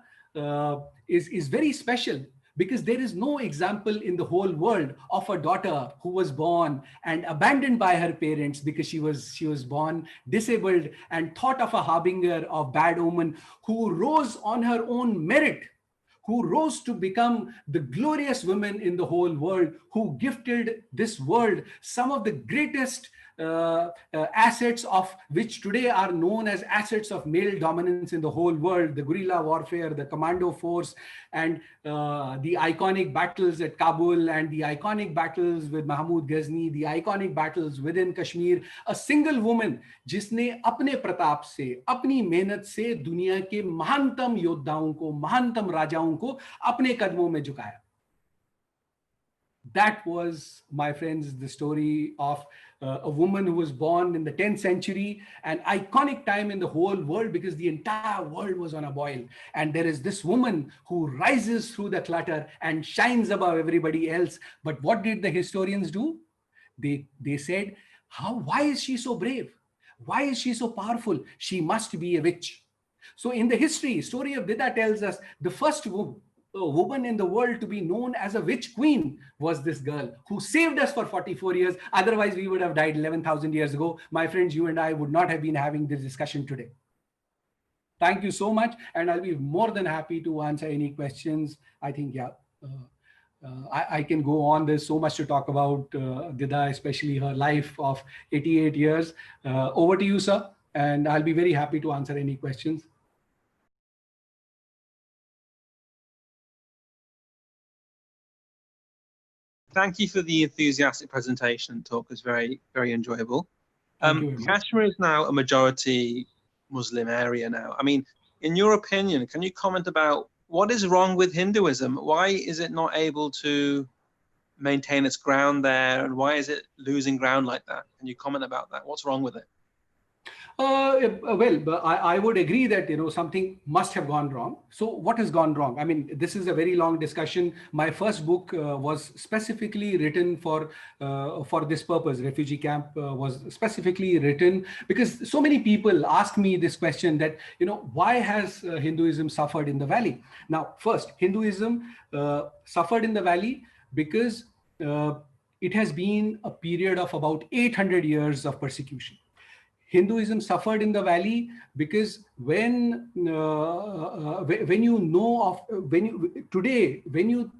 S2: is very special, because there is no example in the whole world of a daughter who was born and abandoned by her parents because she was born disabled and thought of a harbinger of bad omen, who rose on her own merit, who rose to become the glorious women in the whole world, who gifted this world some of the greatest assets, of which today are known as assets of male dominance in the whole world: the guerrilla warfare, the commando force, and the iconic battles at Kabul, and the iconic battles with Mahmud Ghazni, the iconic battles within Kashmir. A single woman जिसने अपने प्रताप से, अपनी मेहनत से दुनिया के महानतम योद्धाओं को, महानतम राजाओं को अपने कदमों में झुकाया. That was, my friends, the story of a woman who was born in the 10th century, an iconic time in the whole world, because the entire world was on a boil. And there is this woman who rises through the clutter and shines above everybody else. But what did the historians do? They said, why is she so brave? Why is she so powerful? She must be a witch. So in the story of Dida tells us the first woman in the world to be known as a witch queen was this girl who saved us for 44 years. Otherwise, we would have died 11,000 years ago. My friends, you and I would not have been having this discussion today. Thank you so much. And I'll be more than happy to answer any questions. I think, I can go on. There's so much to talk about Dida, especially her life of 88 years. Over to you, sir. And I'll be very happy to answer any questions.
S3: Thank you for the enthusiastic presentation. Talk was very, very enjoyable. Kashmir is now a majority Muslim area now. I mean, in your opinion, can you comment about what is wrong with Hinduism? Why is it not able to maintain its ground there? And why is it losing ground like that? Can you comment about that? What's wrong with it?
S2: Well, I would agree that something must have gone wrong. So what has gone wrong? I mean, this is a very long discussion. My first book was specifically written for this purpose. Refugee Camp was specifically written because so many people ask me this question that why has Hinduism suffered in the valley? Now, first, Hinduism suffered in the valley because it has been a period of about 800 years of persecution. Hinduism suffered in the valley because when you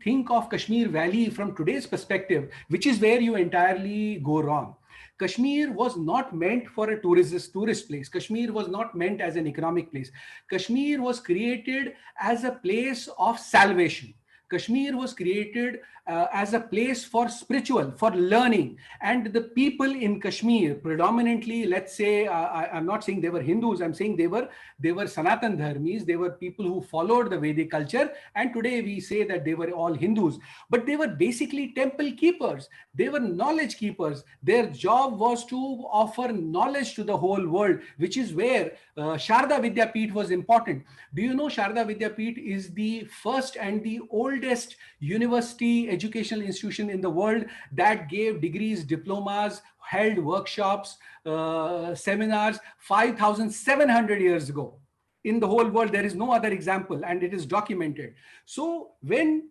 S2: think of Kashmir Valley from today's perspective, which is where you entirely go wrong. Kashmir was not meant for a tourist place. Kashmir was not meant as an economic place. Kashmir was created as a place of salvation. Kashmir was created as a place for spiritual, for learning. And the people in Kashmir, predominantly, let's say, I'm not saying they were Hindus, I'm saying they were Sanatan Dharmis, they were people who followed the Vedic culture. And today we say that they were all Hindus, but they were basically temple keepers. They were knowledge keepers. Their job was to offer knowledge to the whole world, which is where Sharda Vidyapeeth was important. Do you know Sharda Vidyapeeth is the first and the oldest university educational institution in the world that gave degrees, diplomas, held workshops, seminars 5,700 years ago. In the whole world, there is no other example, and it is documented. So when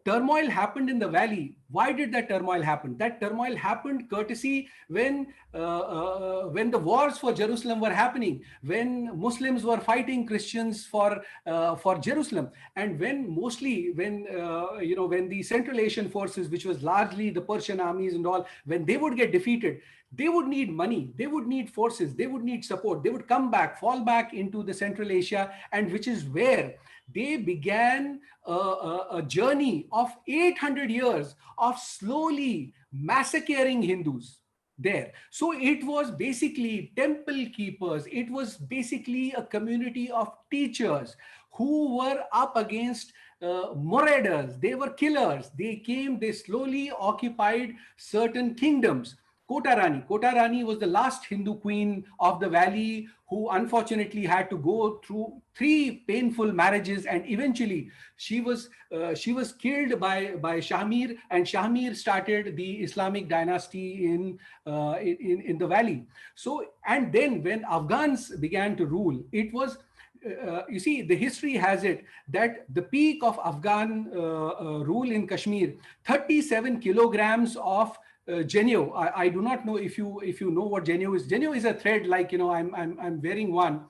S2: turmoil happened in the valley, why did that turmoil happen? That turmoil happened courtesy when the wars for Jerusalem were happening, when Muslims were fighting Christians for Jerusalem, and when the Central Asian forces, which was largely the Persian armies and all, when they would get defeated, they would need money, they would need forces, they would need support, they would come back, fall back into the Central Asia, and which is where they began a journey of 800 years of slowly massacring Hindus there. So it was basically temple keepers, it was basically a community of teachers who were up against marauders. They were killers. They came, they slowly occupied certain kingdoms. Kota Rani was the last Hindu queen of the valley who unfortunately had to go through 3 painful marriages, and eventually she was killed by Shahmir, and Shahmir started the Islamic dynasty in the valley. So, and then when Afghans began to rule, it was you see, the history has it that the peak of Afghan rule in Kashmir, 37 kilograms of Genio. I do not know if you know what Genio is. Genio is a thread, like, you know, I'm wearing one.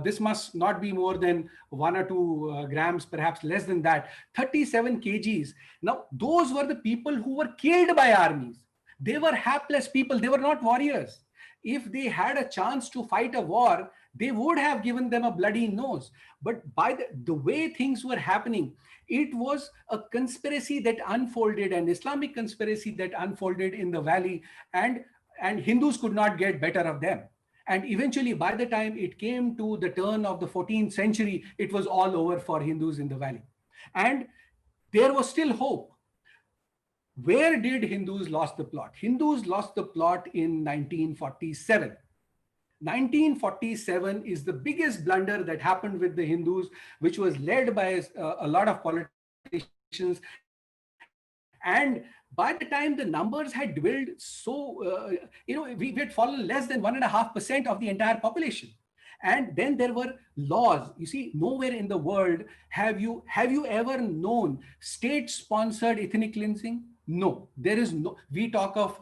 S2: This must not be more than 1 or 2 grams, perhaps less than that. 37 kgs. Now, those were the people who were killed by armies. They were hapless people. They were not warriors. If they had a chance to fight a war, they would have given them a bloody nose. But by the way things were happening, it was a conspiracy that unfolded, an Islamic conspiracy that unfolded in the valley, and Hindus could not get better of them. And eventually, by the time it came to the turn of the 14th century, it was all over for Hindus in the valley. And there was still hope. Where did Hindus lost the plot? Hindus lost the plot in 1947. 1947 is the biggest blunder that happened with the Hindus, which was led by a lot of politicians. And by the time the numbers had dwindled, so, we had fallen less than 1.5% of the entire population. And then there were laws. You see, nowhere in the world have you ever known state-sponsored ethnic cleansing? No, there is no. We talk of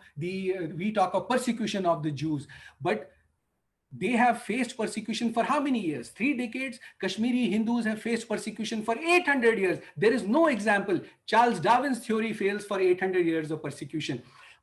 S2: persecution of the Jews, but they have faced persecution for how many years? 3 decades. Kashmiri Hindus have faced persecution for 800 years. There is no example. Charles Darwin's theory fails for 800 years of persecution.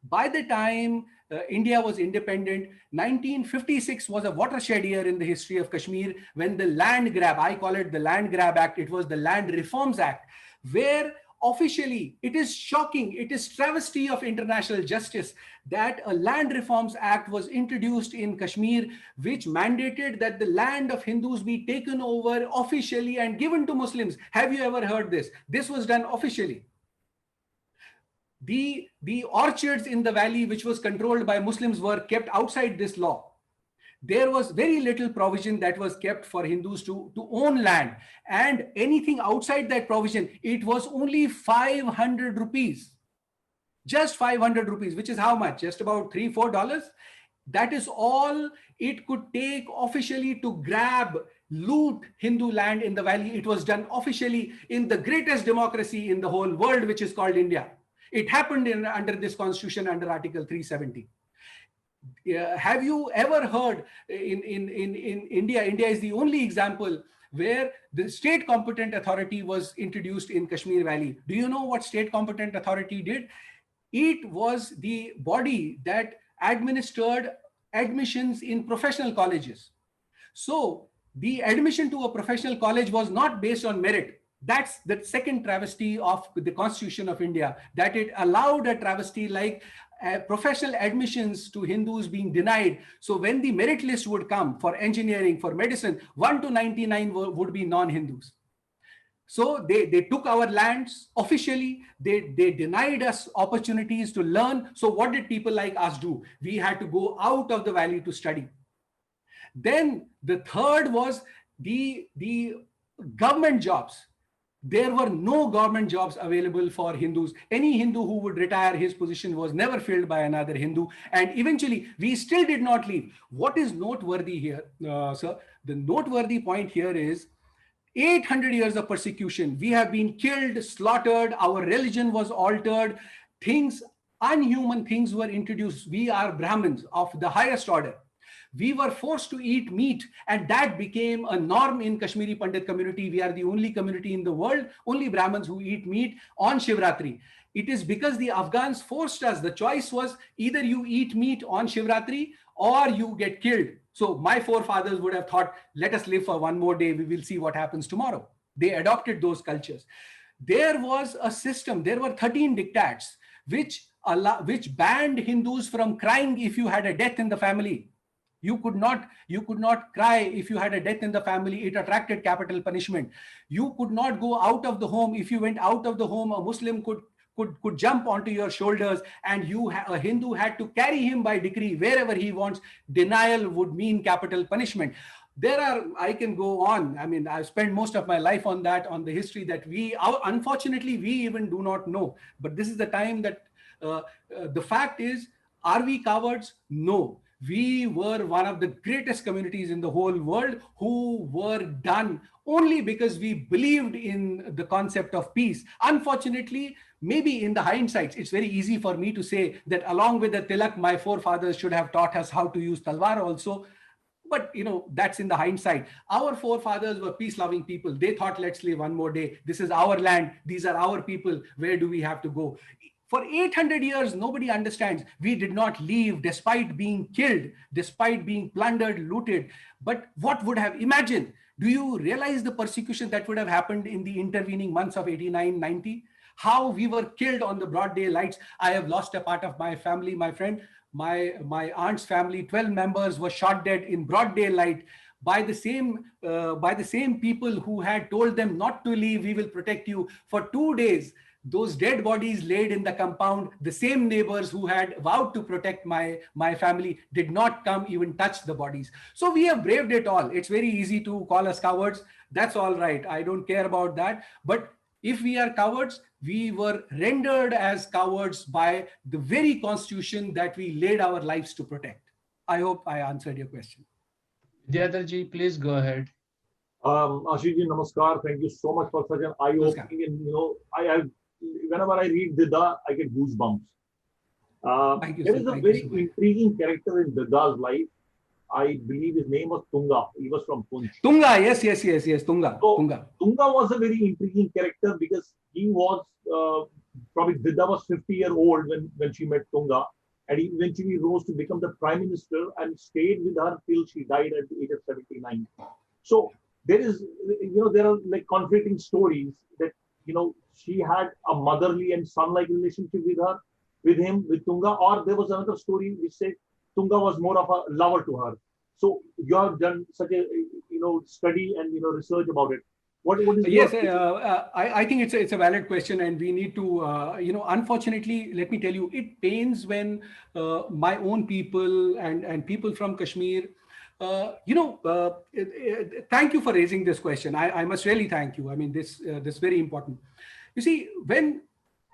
S2: By the time India was independent, 1956 was a watershed year in the history of Kashmir, when the land grab, I call it the Land Grab Act, it was the Land Reforms Act, where officially, it is shocking, it is travesty of international justice that a Land Reforms Act was introduced in Kashmir, which mandated that the land of Hindus be taken over officially and given to Muslims. Have you ever heard this? This was done officially. The orchards in the valley, which was controlled by Muslims, were kept outside this law. There was very little provision that was kept for Hindus to own land, and anything outside that provision, it was only 500 rupees, just 500 rupees, which is how much? Just about $3-4. That is all it could take officially to loot Hindu land in the valley. It was done officially in the greatest democracy in the whole world, which is called India. It happened under this constitution, under Article 370. Have you ever heard in India? India is the only example where the state competent authority was introduced in Kashmir Valley. Do you know what state competent authority did? It was the body that administered admissions in professional colleges. So the admission to a professional college was not based on merit. That's the second travesty of the Constitution of India, that it allowed a travesty like professional admissions to Hindus being denied. So when the merit list would come for engineering, for medicine, 1 to 99 would be non-Hindus. So they took our lands officially. They denied us opportunities to learn. So what did people like us do? We had to go out of the valley to study. Then the third was the government jobs. There were no government jobs available for Hindus. Any Hindu who would retire, his position was never filled by another Hindu. And eventually, we still did not leave. What is noteworthy here, sir? The noteworthy point here is 800 years of persecution. We have been killed, slaughtered. Our religion was altered. Unhuman things were introduced. We are Brahmins of the highest order. We were forced to eat meat, and that became a norm in Kashmiri Pandit community. We are the only community in the world, only Brahmins who eat meat on Shivratri. It is because the Afghans forced us. The choice was either you eat meat on Shivratri or you get killed. So my forefathers would have thought, let us live for one more day. We will see what happens tomorrow. They adopted those cultures. There was a system. There were 13 diktats which banned Hindus from crying if you had a death in the family. You could not cry if you had a death in the family. It attracted capital punishment. You could not go out of the home. If you went out of the home, a Muslim could jump onto your shoulders, and a Hindu had to carry him by decree wherever he wants. Denial would mean capital punishment. I can go on. I mean, I've spent most of my life on that, on the history that unfortunately, we even do not know. But this is the time that the fact is, are we cowards? No. We were one of the greatest communities in the whole world who were done only because we believed in the concept of peace. Unfortunately, maybe in the hindsight, it's very easy for me to say that along with the tilak, my forefathers should have taught us how to use talwar also. But, that's in the hindsight. Our forefathers were peace-loving people. They thought, let's live one more day. This is our land. These are our people. Where do we have to go? For 800 years, nobody understands. We did not leave despite being killed, despite being plundered, looted. But what would have imagined? Do you realize the persecution that would have happened in the intervening months of 89, 90? How we were killed on the broad daylights. I have lost a part of my family, my friend. My aunt's family, 12 members were shot dead in broad daylight by the same people who had told them not to leave. We will protect you. For 2 days. Those dead bodies laid in the compound, the same neighbors who had vowed to protect my family did not come even touch the bodies. So we have braved it all. It's very easy to call us cowards. That's all right. I don't care about that. But if we are cowards, we were rendered as cowards by the very constitution that we laid our lives to protect. I hope I answered your question.
S1: Vidyadhar-ji, please go ahead.
S4: Ashishji, namaskar. Thank you so much for such an eye-opening. And whenever I read Didda, I get goosebumps. There is a very intriguing character in Didda's life. I believe his name was Tunga. He was from Punch.
S2: Tunga, yes, Tunga.
S4: So, Tunga was a very intriguing character because he was, probably Didda was 50-year-old when she met Tunga. And he eventually rose to become the prime minister and stayed with her till she died at the age of 79. So there are like conflicting stories that, she had a motherly and son-like relationship with Tunga, or there was another story which said Tunga was more of a lover to her. So you have done such a, study and, research about it. What is
S2: yes, I think it's a valid question, and we need to, unfortunately, let me tell you, it pains when my own people and people from Kashmir, thank you for raising this question. I must really thank you. I mean, this is very important. You see,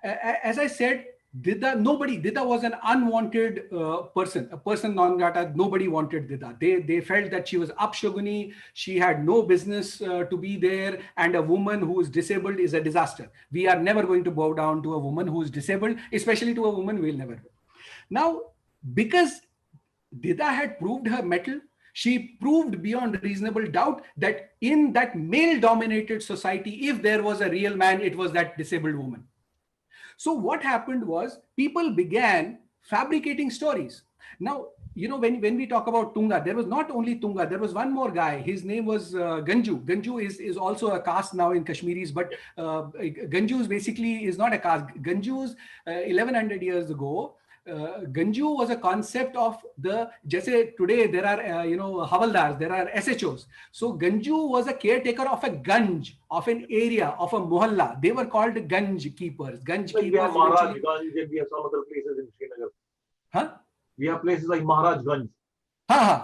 S2: as I said, Didda was an unwanted person, a person non grata. Nobody wanted Didda. They felt that she was upshoguni. She had no business to be there. And a woman who is disabled is a disaster. We are never going to bow down to a woman who is disabled, especially to a woman we'll never do. Now, because Didda had proved her mettle, she proved beyond reasonable doubt that in that male-dominated society, if there was a real man, it was that disabled woman. So what happened was people began fabricating stories. Now, you know, when we talk about Tunga, there was not only Tunga, there was one more guy. His name was Ganju. Ganju is also a caste now in Kashmiris, but Ganju basically is not a caste. Ganju's 1100 years ago, Ganju was a concept of the, jaise today there are, you know, Havaldars, there are SHOs. So Ganju was a caretaker of a Ganj, of an area, of a mohalla. They were called Ganj keepers. Ganj
S4: like
S2: keepers.
S4: we have Maharaj Ganj and we have some other places in Srinagar.
S2: Huh?
S4: We have places like Maharaj Ganj.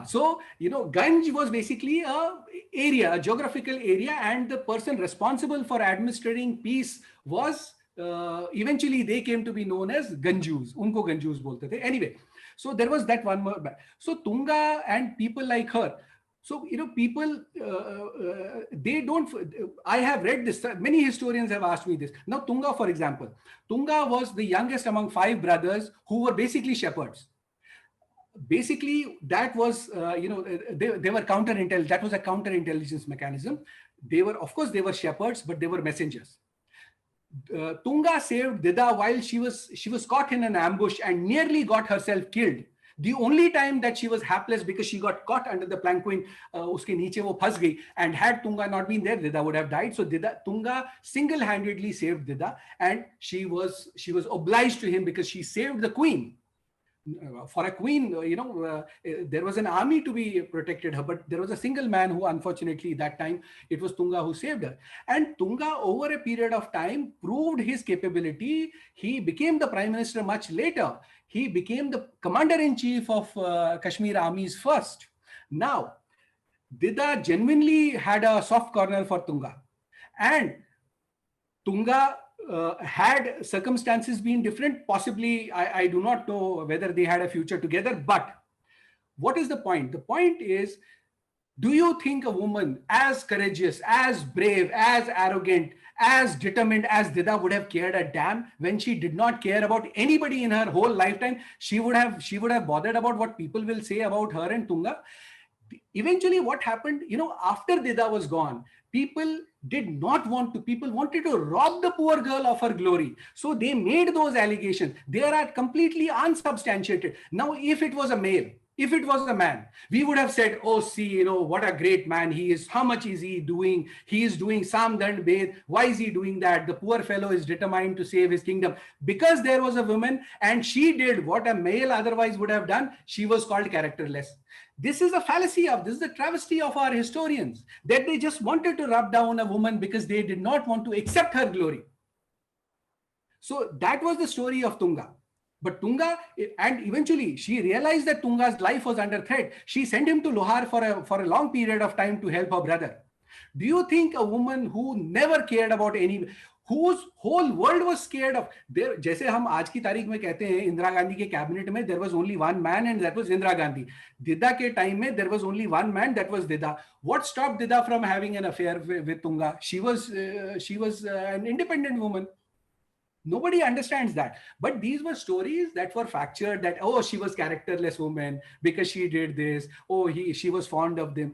S2: So, you know, Ganj was basically a geographical area, and the person responsible for administering peace was, eventually they came to be known as Ganjus. Unko Ganjus bolte the. Anyway, so there was that one more. So Tunga and people like her. So, you know, people, they don't, I have read this, many historians have asked me this. Now, Tunga, for example, Tunga was the youngest among 5 brothers who were basically shepherds. Basically, that was, you know, they were counterintelligence. That was a counterintelligence mechanism. They were, of course, they were shepherds, but they were messengers. Tunga saved Dida while she was caught in an ambush and nearly got herself killed. The only time that she was hapless because she got caught under the planquin, uske niche wo phas gayi, and had Tunga not been there, Dida would have died. So Tunga single-handedly saved Dida, and she was obliged to him because she saved the queen. For a queen, you know, there was an army to be protected her, but there was a single man who, unfortunately, that time it was Tunga who saved her. And Tunga, over a period of time, proved his capability. He became the prime minister much later. He became the commander-in-chief of Kashmir armies first. Now, Dida genuinely had a soft corner for Tunga, and Tunga, had circumstances been different, possibly, I do not know whether they had a future together, but what is the point? The point is, do you think a woman as courageous, as brave, as arrogant, as determined as Dida would have cared a damn when she did not care about anybody in her whole lifetime? She would have bothered about what people will say about her and Tunga. Eventually, what happened, you know, after Dida was gone, people wanted to rob the poor girl of her glory. So they made those allegations. They are completely unsubstantiated. Now, if it was a male, if it was a man, we would have said, oh, see, you know, what a great man he is. How much is he doing? He is doing Samdand Bed. Why is he doing that? The poor fellow is determined to save his kingdom. Because there was a woman and she did what a male otherwise would have done, she was called characterless. This is a fallacy this is a travesty of our historians, that they just wanted to rub down a woman because they did not want to accept her glory. So that was the story of Tunga. But Tunga, and eventually she realized that Tunga's life was under threat. She sent him to Lohar for a long period of time to help her brother. Do you think a woman who never cared about whose whole world was scared of, there, जैसे हम आज की तारीख में कहते हैं इंदिरा गांधी के cabinet में there was only one man and that was Indira Gandhi. Dida के टाइम में there was only one man, that was Dida. What stopped Dida from having an affair with Tunga? She was an independent woman. Nobody understands that. But these were stories that were factured, that, oh, she was characterless woman because she did this. Oh, she was fond of them.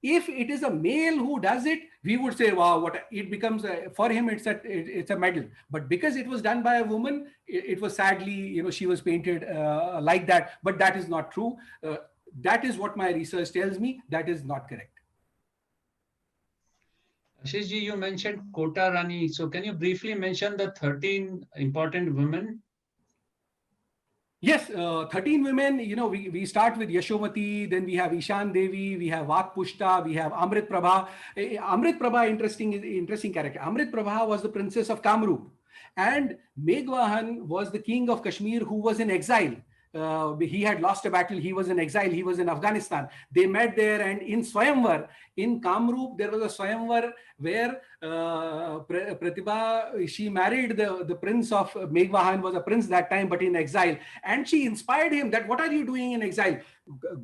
S2: If it is a male who does it, we would say, wow, what it becomes for him, it's a medal. But because it was done by a woman, it was sadly, you know, she was painted like that. But that is not true. That is what my research tells me. That is not correct.
S1: Ashish ji, you mentioned Kota Rani. So can you briefly mention the 13 important women?
S2: Yes, 13 women, you know, we start with Yashomati, then we have Ishan Devi, we have Vak Pushta, we have Amrit Prabha. Amrit Prabha, interesting character. Amrit Prabha was the princess of Kamrup, and Meghwahan was the king of Kashmir who was in exile. He had lost a battle. He was in exile. He was in Afghanistan. They met there, and in Swayamvar, in Kamrup, there was a Swayamvar where Pratibha, she married the prince of Meghwahan, was a prince that time, but in exile. And she inspired him that, what are you doing in exile?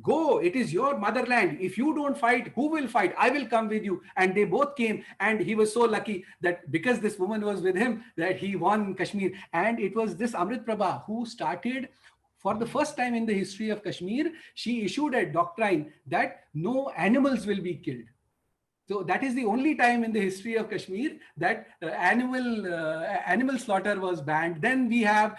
S2: Go, it is your motherland. If you don't fight, who will fight? I will come with you. And they both came, and he was so lucky that because this woman was with him, that he won Kashmir. And it was this Amrit Prabha who started, for the first time in the history of Kashmir, she issued a doctrine that no animals will be killed. So that is the only time in the history of Kashmir that animal slaughter was banned. Then we have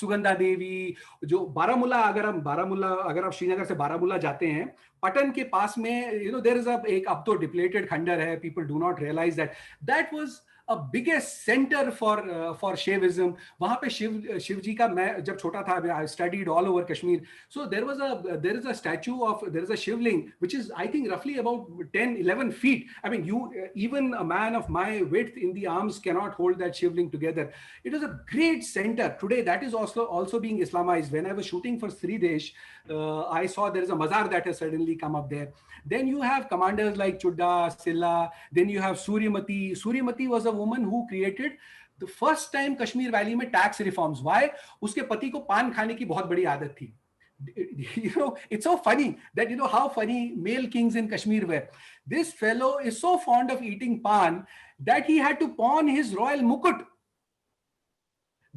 S2: Sugandha Devi, जो बारामूला, अगर आप श्रीनगर से बारामूला जाते हैं, पटन के पास में there is एक अब तो depleted खंडर है. People do not realize that was a biggest center for Shaivism. वहाँ पे शिव जी का, मैं जब छोटा था, I studied all over Kashmir. So there is a statue there is a Shivling which is, I think, roughly about 10-11 feet. I mean, even a man of my width in the arms cannot hold that Shivling together. It is a great center. Today that is also being Islamized. When I was shooting for Sri Desh, I saw there is a mazar that has suddenly come up there. Then you have commanders like Chudda, Silla. Then you have Suryamati. Suryamati was a woman who created the first time Kashmir Valley में tax reforms. Why? उसके पति को पान खाने की बहुत बड़ी आदत थी. It's so funny that how funny male kings in Kashmir were. This fellow is so fond of eating pan that he had to pawn his royal mukut.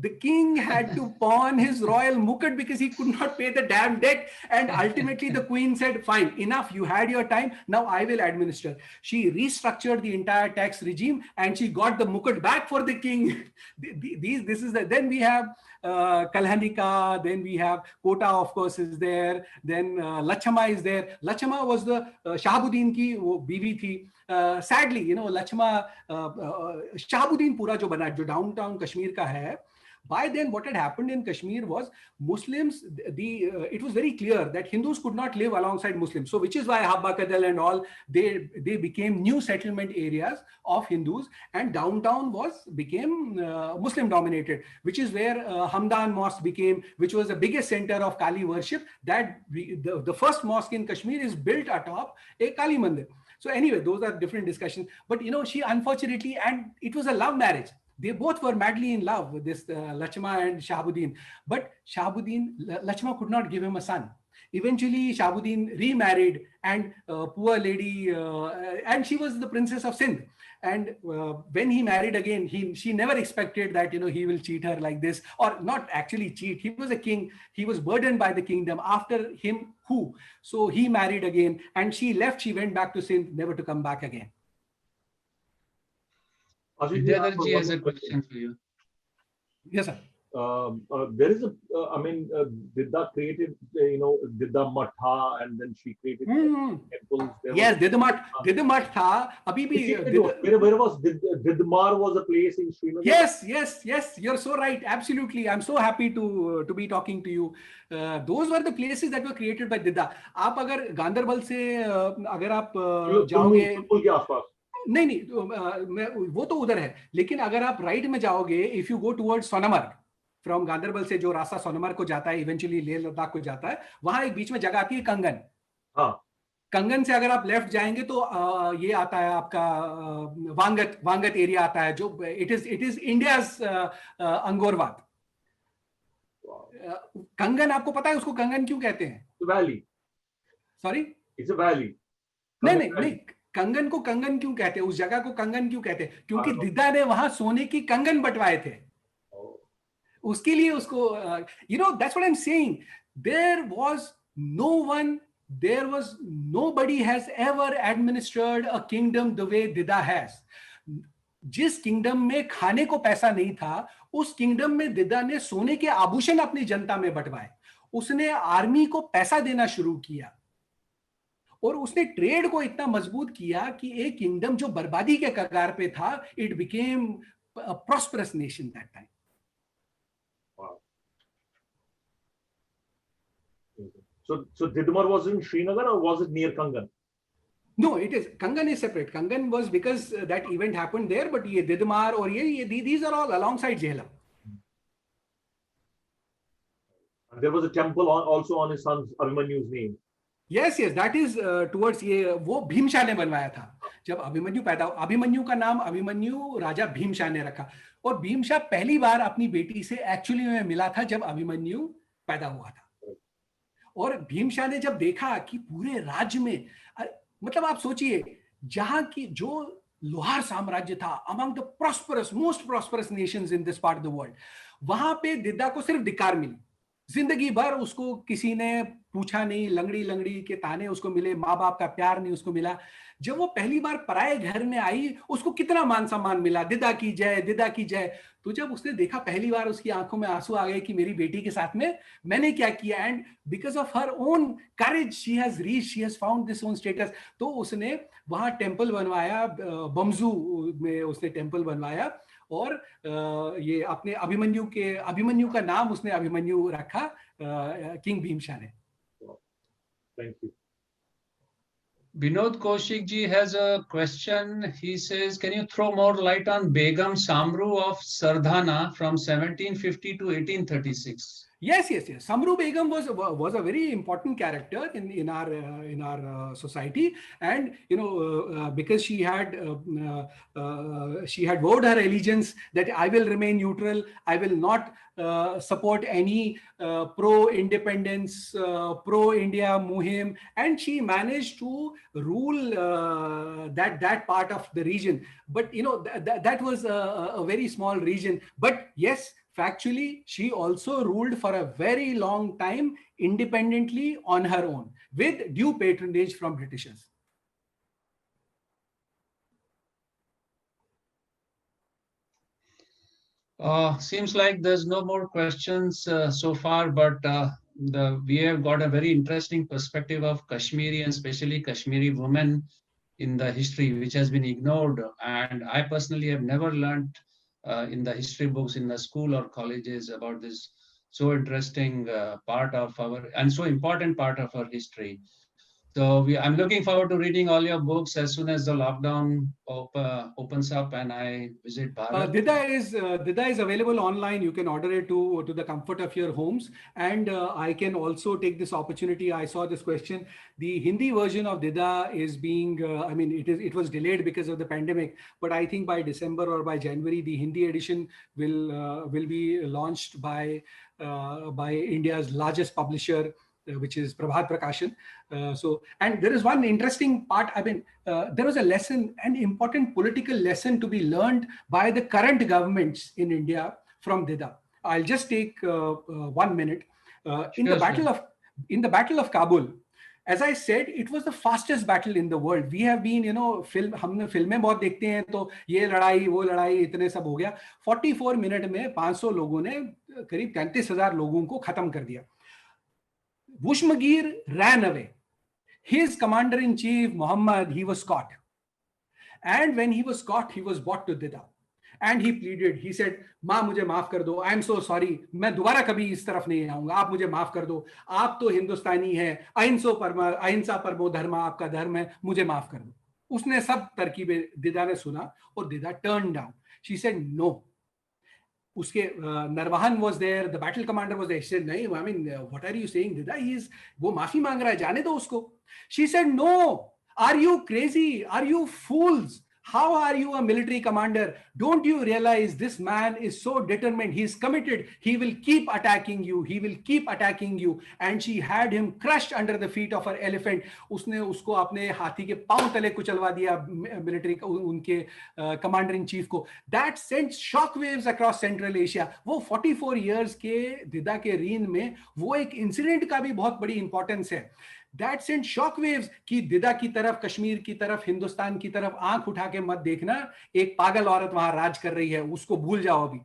S2: The king had to pawn his royal mukut because he could not pay the damn debt. And ultimately the queen said, fine, enough, you had your time, now I will administer. She restructured the entire tax regime and she got the mukut back for the king. Then we have Kalhanika, then we have Kota, of course, is there. Then Lachama is there. Lachama was the Shahabuddin ki wo biwi thi. Sadly, Lachama, Shahabuddin pura jo bana, jo downtown Kashmir ka hai. By then, what had happened in Kashmir was Muslims, it was very clear that Hindus could not live alongside Muslims. So, which is why Habba Kadal and all, they became new settlement areas of Hindus, and downtown became Muslim dominated, which is where Hamdan Mosque became, which was the biggest center of Kali worship. That the first mosque in Kashmir is built atop a Kali Mandir. So anyway, those are different discussions. But she unfortunately, and it was a love marriage. They both were madly in love with this Lachma and Shahabuddin. But Lachma could not give him a son. Eventually, Shahabuddin remarried, and poor lady, and she was the princess of Sindh. And when he married again, she never expected that he will cheat her like this, or not actually cheat. He was a king. He was burdened by the kingdom. After him, who? So he married again, and she left. She went back to Sindh, never to come back again.
S1: Vidyadhar has a question for you.
S2: Yes, sir.
S4: There is Didda created, Didda Matha, and then she created temples.
S2: Yes, Didda Matha.
S4: Where was Didmar was a place in Srinagar?
S2: Yes. You're so right. Absolutely. I'm so happy to be talking to you. Those were the places that were created by Didda. आप अगर गांधरबल से अगर आप जाओगे नहीं वो तो उधर है, लेकिन अगर आप राइट में जाओगे, if you go towards Sonamarg from Ganderbal से, जो रास्ता सोनमर्ग को जाता है, इवेंचुअली लेह लद्दाख को जाता है, वहां एक बीच में जगह आती है कंगन. कंगन से अगर आप लेफ्ट जाएंगे तो ये आता है आपका वांगत एरिया आता है, जो इट इज इंडियाज अंगोरवाद. कंगन, आपको पता है उसको कंगन क्यों कहते हैं?
S4: Valley.
S2: Sorry,
S4: it's a valley.
S2: नहीं, कंगन को कंगन क्यों कहते हैं? उस जगह को कंगन क्यों कहते हैं? क्योंकि दिद्दा ने वहां सोने की कंगन बंटवाए थे. उसके लिए उसको that's what I'm saying. There was nobody has ever administered a kingdom the way Didda has. जिस किंगडम में खाने को पैसा नहीं था, उस किंगडम में दिद्दा ने सोने के आभूषण अपनी जनता में बंटवाए. उसने आर्मी को पैसा देना शुरू किया, और उसने ट्रेड को इतना मजबूत किया कि एक किंगडम जो बर्बादी के कगार पे था, it became a prosperous nation that time.
S4: So Didmar was in Srinagar, or was it near Kangan?
S2: No, it is. Kangan is separate. Kangan was because that event happened there, but ye Didmar or these are all alongside Jhelum.
S4: There was a temple also on his son's Abhimanyu's name.
S2: Yes, that is towards ये वो भीमशाह ने बनवाया था. जब अभिमन्यु पैदा, अभिमन्यु का नाम अभिमन्यु राजा भीमशाह ने रखा, और भीमशाह पहली बार अपनी बेटी से एक्चुअली में मिला था जब अभिमन्यु पैदा हुआ था. और भीमशाह ने जब देखा कि पूरे राज्य में, मतलब आप सोचिए, जहां की जो लोहार साम्राज्य था, among the most prosperous Nations in this part of the world, वहां पे दिद्दा को सिर्फ धिक्कार मिली. जिंदगी भर उसको किसी ने पूछा नहीं, लंगड़ी लंगड़ी के ताने उसको मिले, माँ बाप का प्यार नहीं उसको मिला। जब वो पहली बार पराए घर में आई, उसको कितना मान सम्मान मिला, दिदा की जय, दिदा की जय। तो जब उसने देखा पहली बार, उसकी आंखों में आंसू आ गए कि मेरी बेटी के साथ में मैंने क्या किया, and because of her own courage she has reach, she has found this own status. तो उसने वहां टेम्पल बनवाया, बमजू में उसने टेम्पल बनवाया, और ये अपने अभिमन्यु का नाम उसने अभिमन्यु रखा, किंग भीमशा ने।
S4: Thank you.
S1: Vinod Kaushik ji has a question. He says, can you throw more light on Begum Samru of Sardhana from 1750 to 1836?
S2: Yes. Samru Begum was a very important character in our society, and because she had vowed her allegiance that I will remain neutral, I will not support any pro-independence, pro-India Muhim, and she managed to rule that part of the region. But that was a very small region. But yes, factually, she also ruled for a very long time independently on her own, with due patronage from Britishers.
S1: Seems like there's no more questions so far, but we have got a very interesting perspective of Kashmiri, and especially Kashmiri women in the history, which has been ignored. And I personally have never learned in the history books in the school or colleges about this so interesting part of our, and so important part of our history. So I'm looking forward to reading all your books as soon as the lockdown opens up and I visit Bharat.
S2: Dida is available online. You can order it to the comfort of your homes. And I can also take this opportunity. I saw this question. The Hindi version of Dida is being, it was delayed because of the pandemic, but I think by December or by January, the Hindi edition will be launched by India's largest publisher, which is Prabhat Prakashan. And there is one interesting part. There was a lesson, an important political lesson to be learned by the current governments in India from Dida. I'll just take 1 minute. In the Battle of Kabul, as I said, it was the fastest battle in the world. We have been, हमने फिल्में बहुत देखते हैं, तो ये लड़ाई वो लड़ाई इतने सब हो गया. 44 मिनट में 500 लोगों ने करीब 33,000 लोगों को खत्म कर दिया. Vushmagir ran away. His commander-in-chief, Muhammad, he was caught. And when he was caught, he was brought to Dida. And he pleaded. He said, माँ मुझे माफ कर दो. I am so sorry. मैं दोबारा कभी इस तरफ नहीं आऊंगा. आप मुझे माफ कर दो. आप तो हिंदुस्तानी हैं. अहिंसा परमो धर्म, आपका धर्म है. मुझे माफ कर दो. उसने सब तरकीबें दिदा ने सुना और दिदा turned down. She said no. उसके Naravahana was there, the battle commander was there. She said, नहीं, I mean, what are you saying, Dida? वो माफी मांग रहा है, जाने दो उसको. She said, no. Are you crazy? Are you fools? How are you a military commander? Don't you realize this man is so determined? He's committed. He will keep attacking you. He will keep attacking you. And she had him crushed under the feet of her elephant. उसने उसको अपने हाथी के पांव तले कुचलवा दिया, military उनके commander in chief को. That sent shockwaves across Central Asia. वो 44 years के दिदा के reign में वो एक incident का भी बहुत बड़ी importance है. That sent shockwaves कि दिदा की तरफ, कश्मीर की तरफ, हिंदुस्तान की तरफ आंख उठा के मत देखना, एक पागल औरत वहां राज कर रही है, उसको भूल जाओ अभी.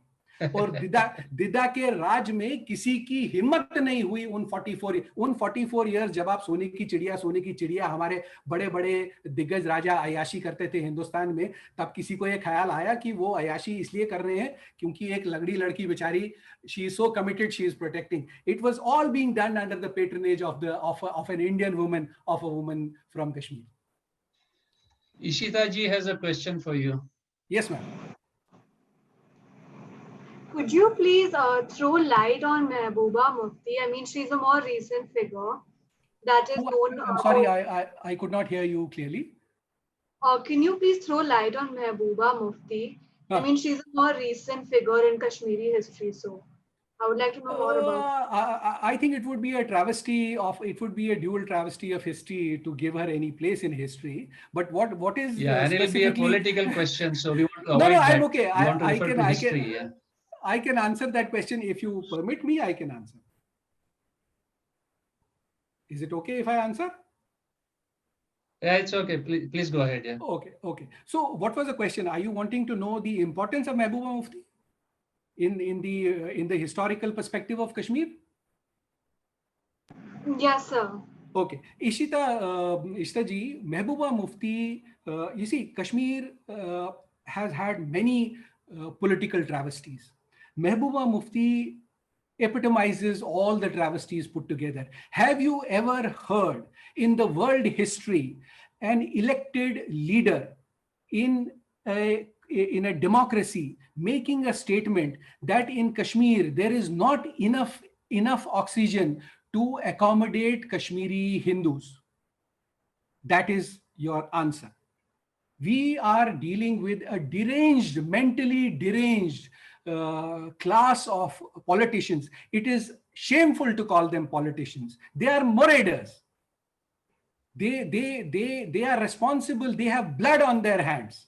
S2: और दिदा के राज में किसी की हिम्मत नहीं हुई उन 44 इयर्स. जब आप सोने की चिड़िया हमारे बड़े बड़े दिग्गज राजा अयाशी करते थे हिंदुस्तान में, तब किसी को ये ख्याल आया कि वो अयाशी इसलिए कर रहे हैं क्योंकि एक लगड़ी लड़की बेचारी, she is so committed, she is protecting. It was all being done under the patronage of an Indian woman, of a woman from Kashmir.
S1: Ishita ji has a question for you.
S2: Yes, ma'am.
S5: Could you please throw light on Mehbooba Mufti? I mean, she's a more recent figure that is known.
S2: I'm sorry, I could not hear you clearly.
S5: Can you please throw light on Mehbooba Mufti? I mean, she's a more recent figure in Kashmiri history, so I would like to know more about her.
S2: I think it would be a dual travesty of history to give her any place in history. But what is
S1: and it'll be a political question, so we want to avoid
S2: No,
S1: that.
S2: I'm okay. I can answer that question if you permit me. I can answer. Is it okay if I answer?
S1: Yeah, it's okay. Please go ahead. Yeah.
S2: Okay. So what was the question? Are you wanting to know the importance of Mehbooba Mufti in the historical perspective of Kashmir?
S5: Yes, sir.
S2: Okay, Ishita ji, Mehbooba Mufti, you see, Kashmir has had many political travesties. Mehbooba Mufti epitomizes all the travesties put together. Have you ever heard in the world history an elected leader in a democracy making a statement that in Kashmir there is not enough oxygen to accommodate Kashmiri Hindus? That is your answer. We are dealing with a deranged, mentally deranged class of politicians. It is shameful to call them politicians. They are marauders. They are responsible. They have blood on their hands.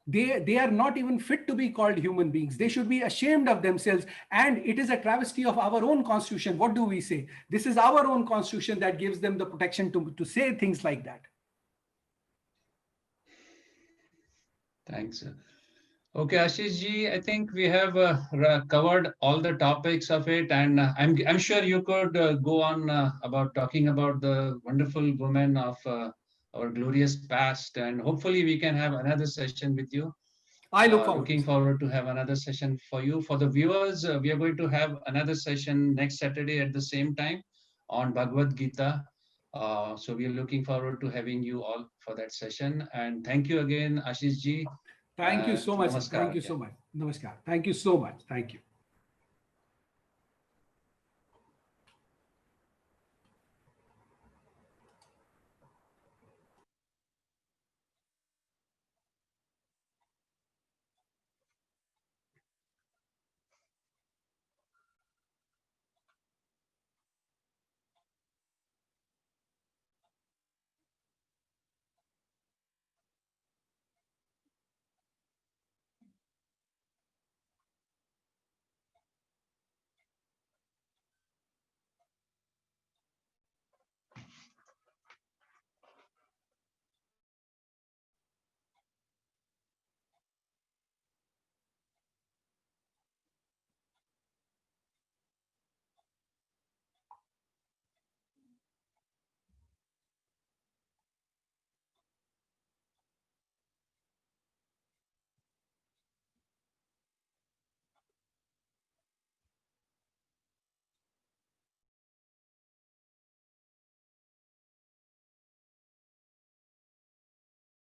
S2: They are not even fit to be called human beings. They should be ashamed of themselves. And it is a travesty of our own constitution. What do we say? This is our own constitution that gives them the protection to say things like that.
S1: Thanks, sir. Okay, Ashish ji, I think we have covered all the topics of it, and I'm sure you could go on about talking about the wonderful women of our glorious past, and hopefully we can have another session with you.
S2: I look forward.
S1: Looking forward to have another session for you. For the viewers, we are going to have another session next Saturday at the same time on Bhagavad Gita. So we are looking forward to having you all for that session. And thank you again, Ashish ji.
S2: Thank you so much.
S1: Namaskar.
S2: Thank you so much. Namaskar. Thank you so much. Thank you.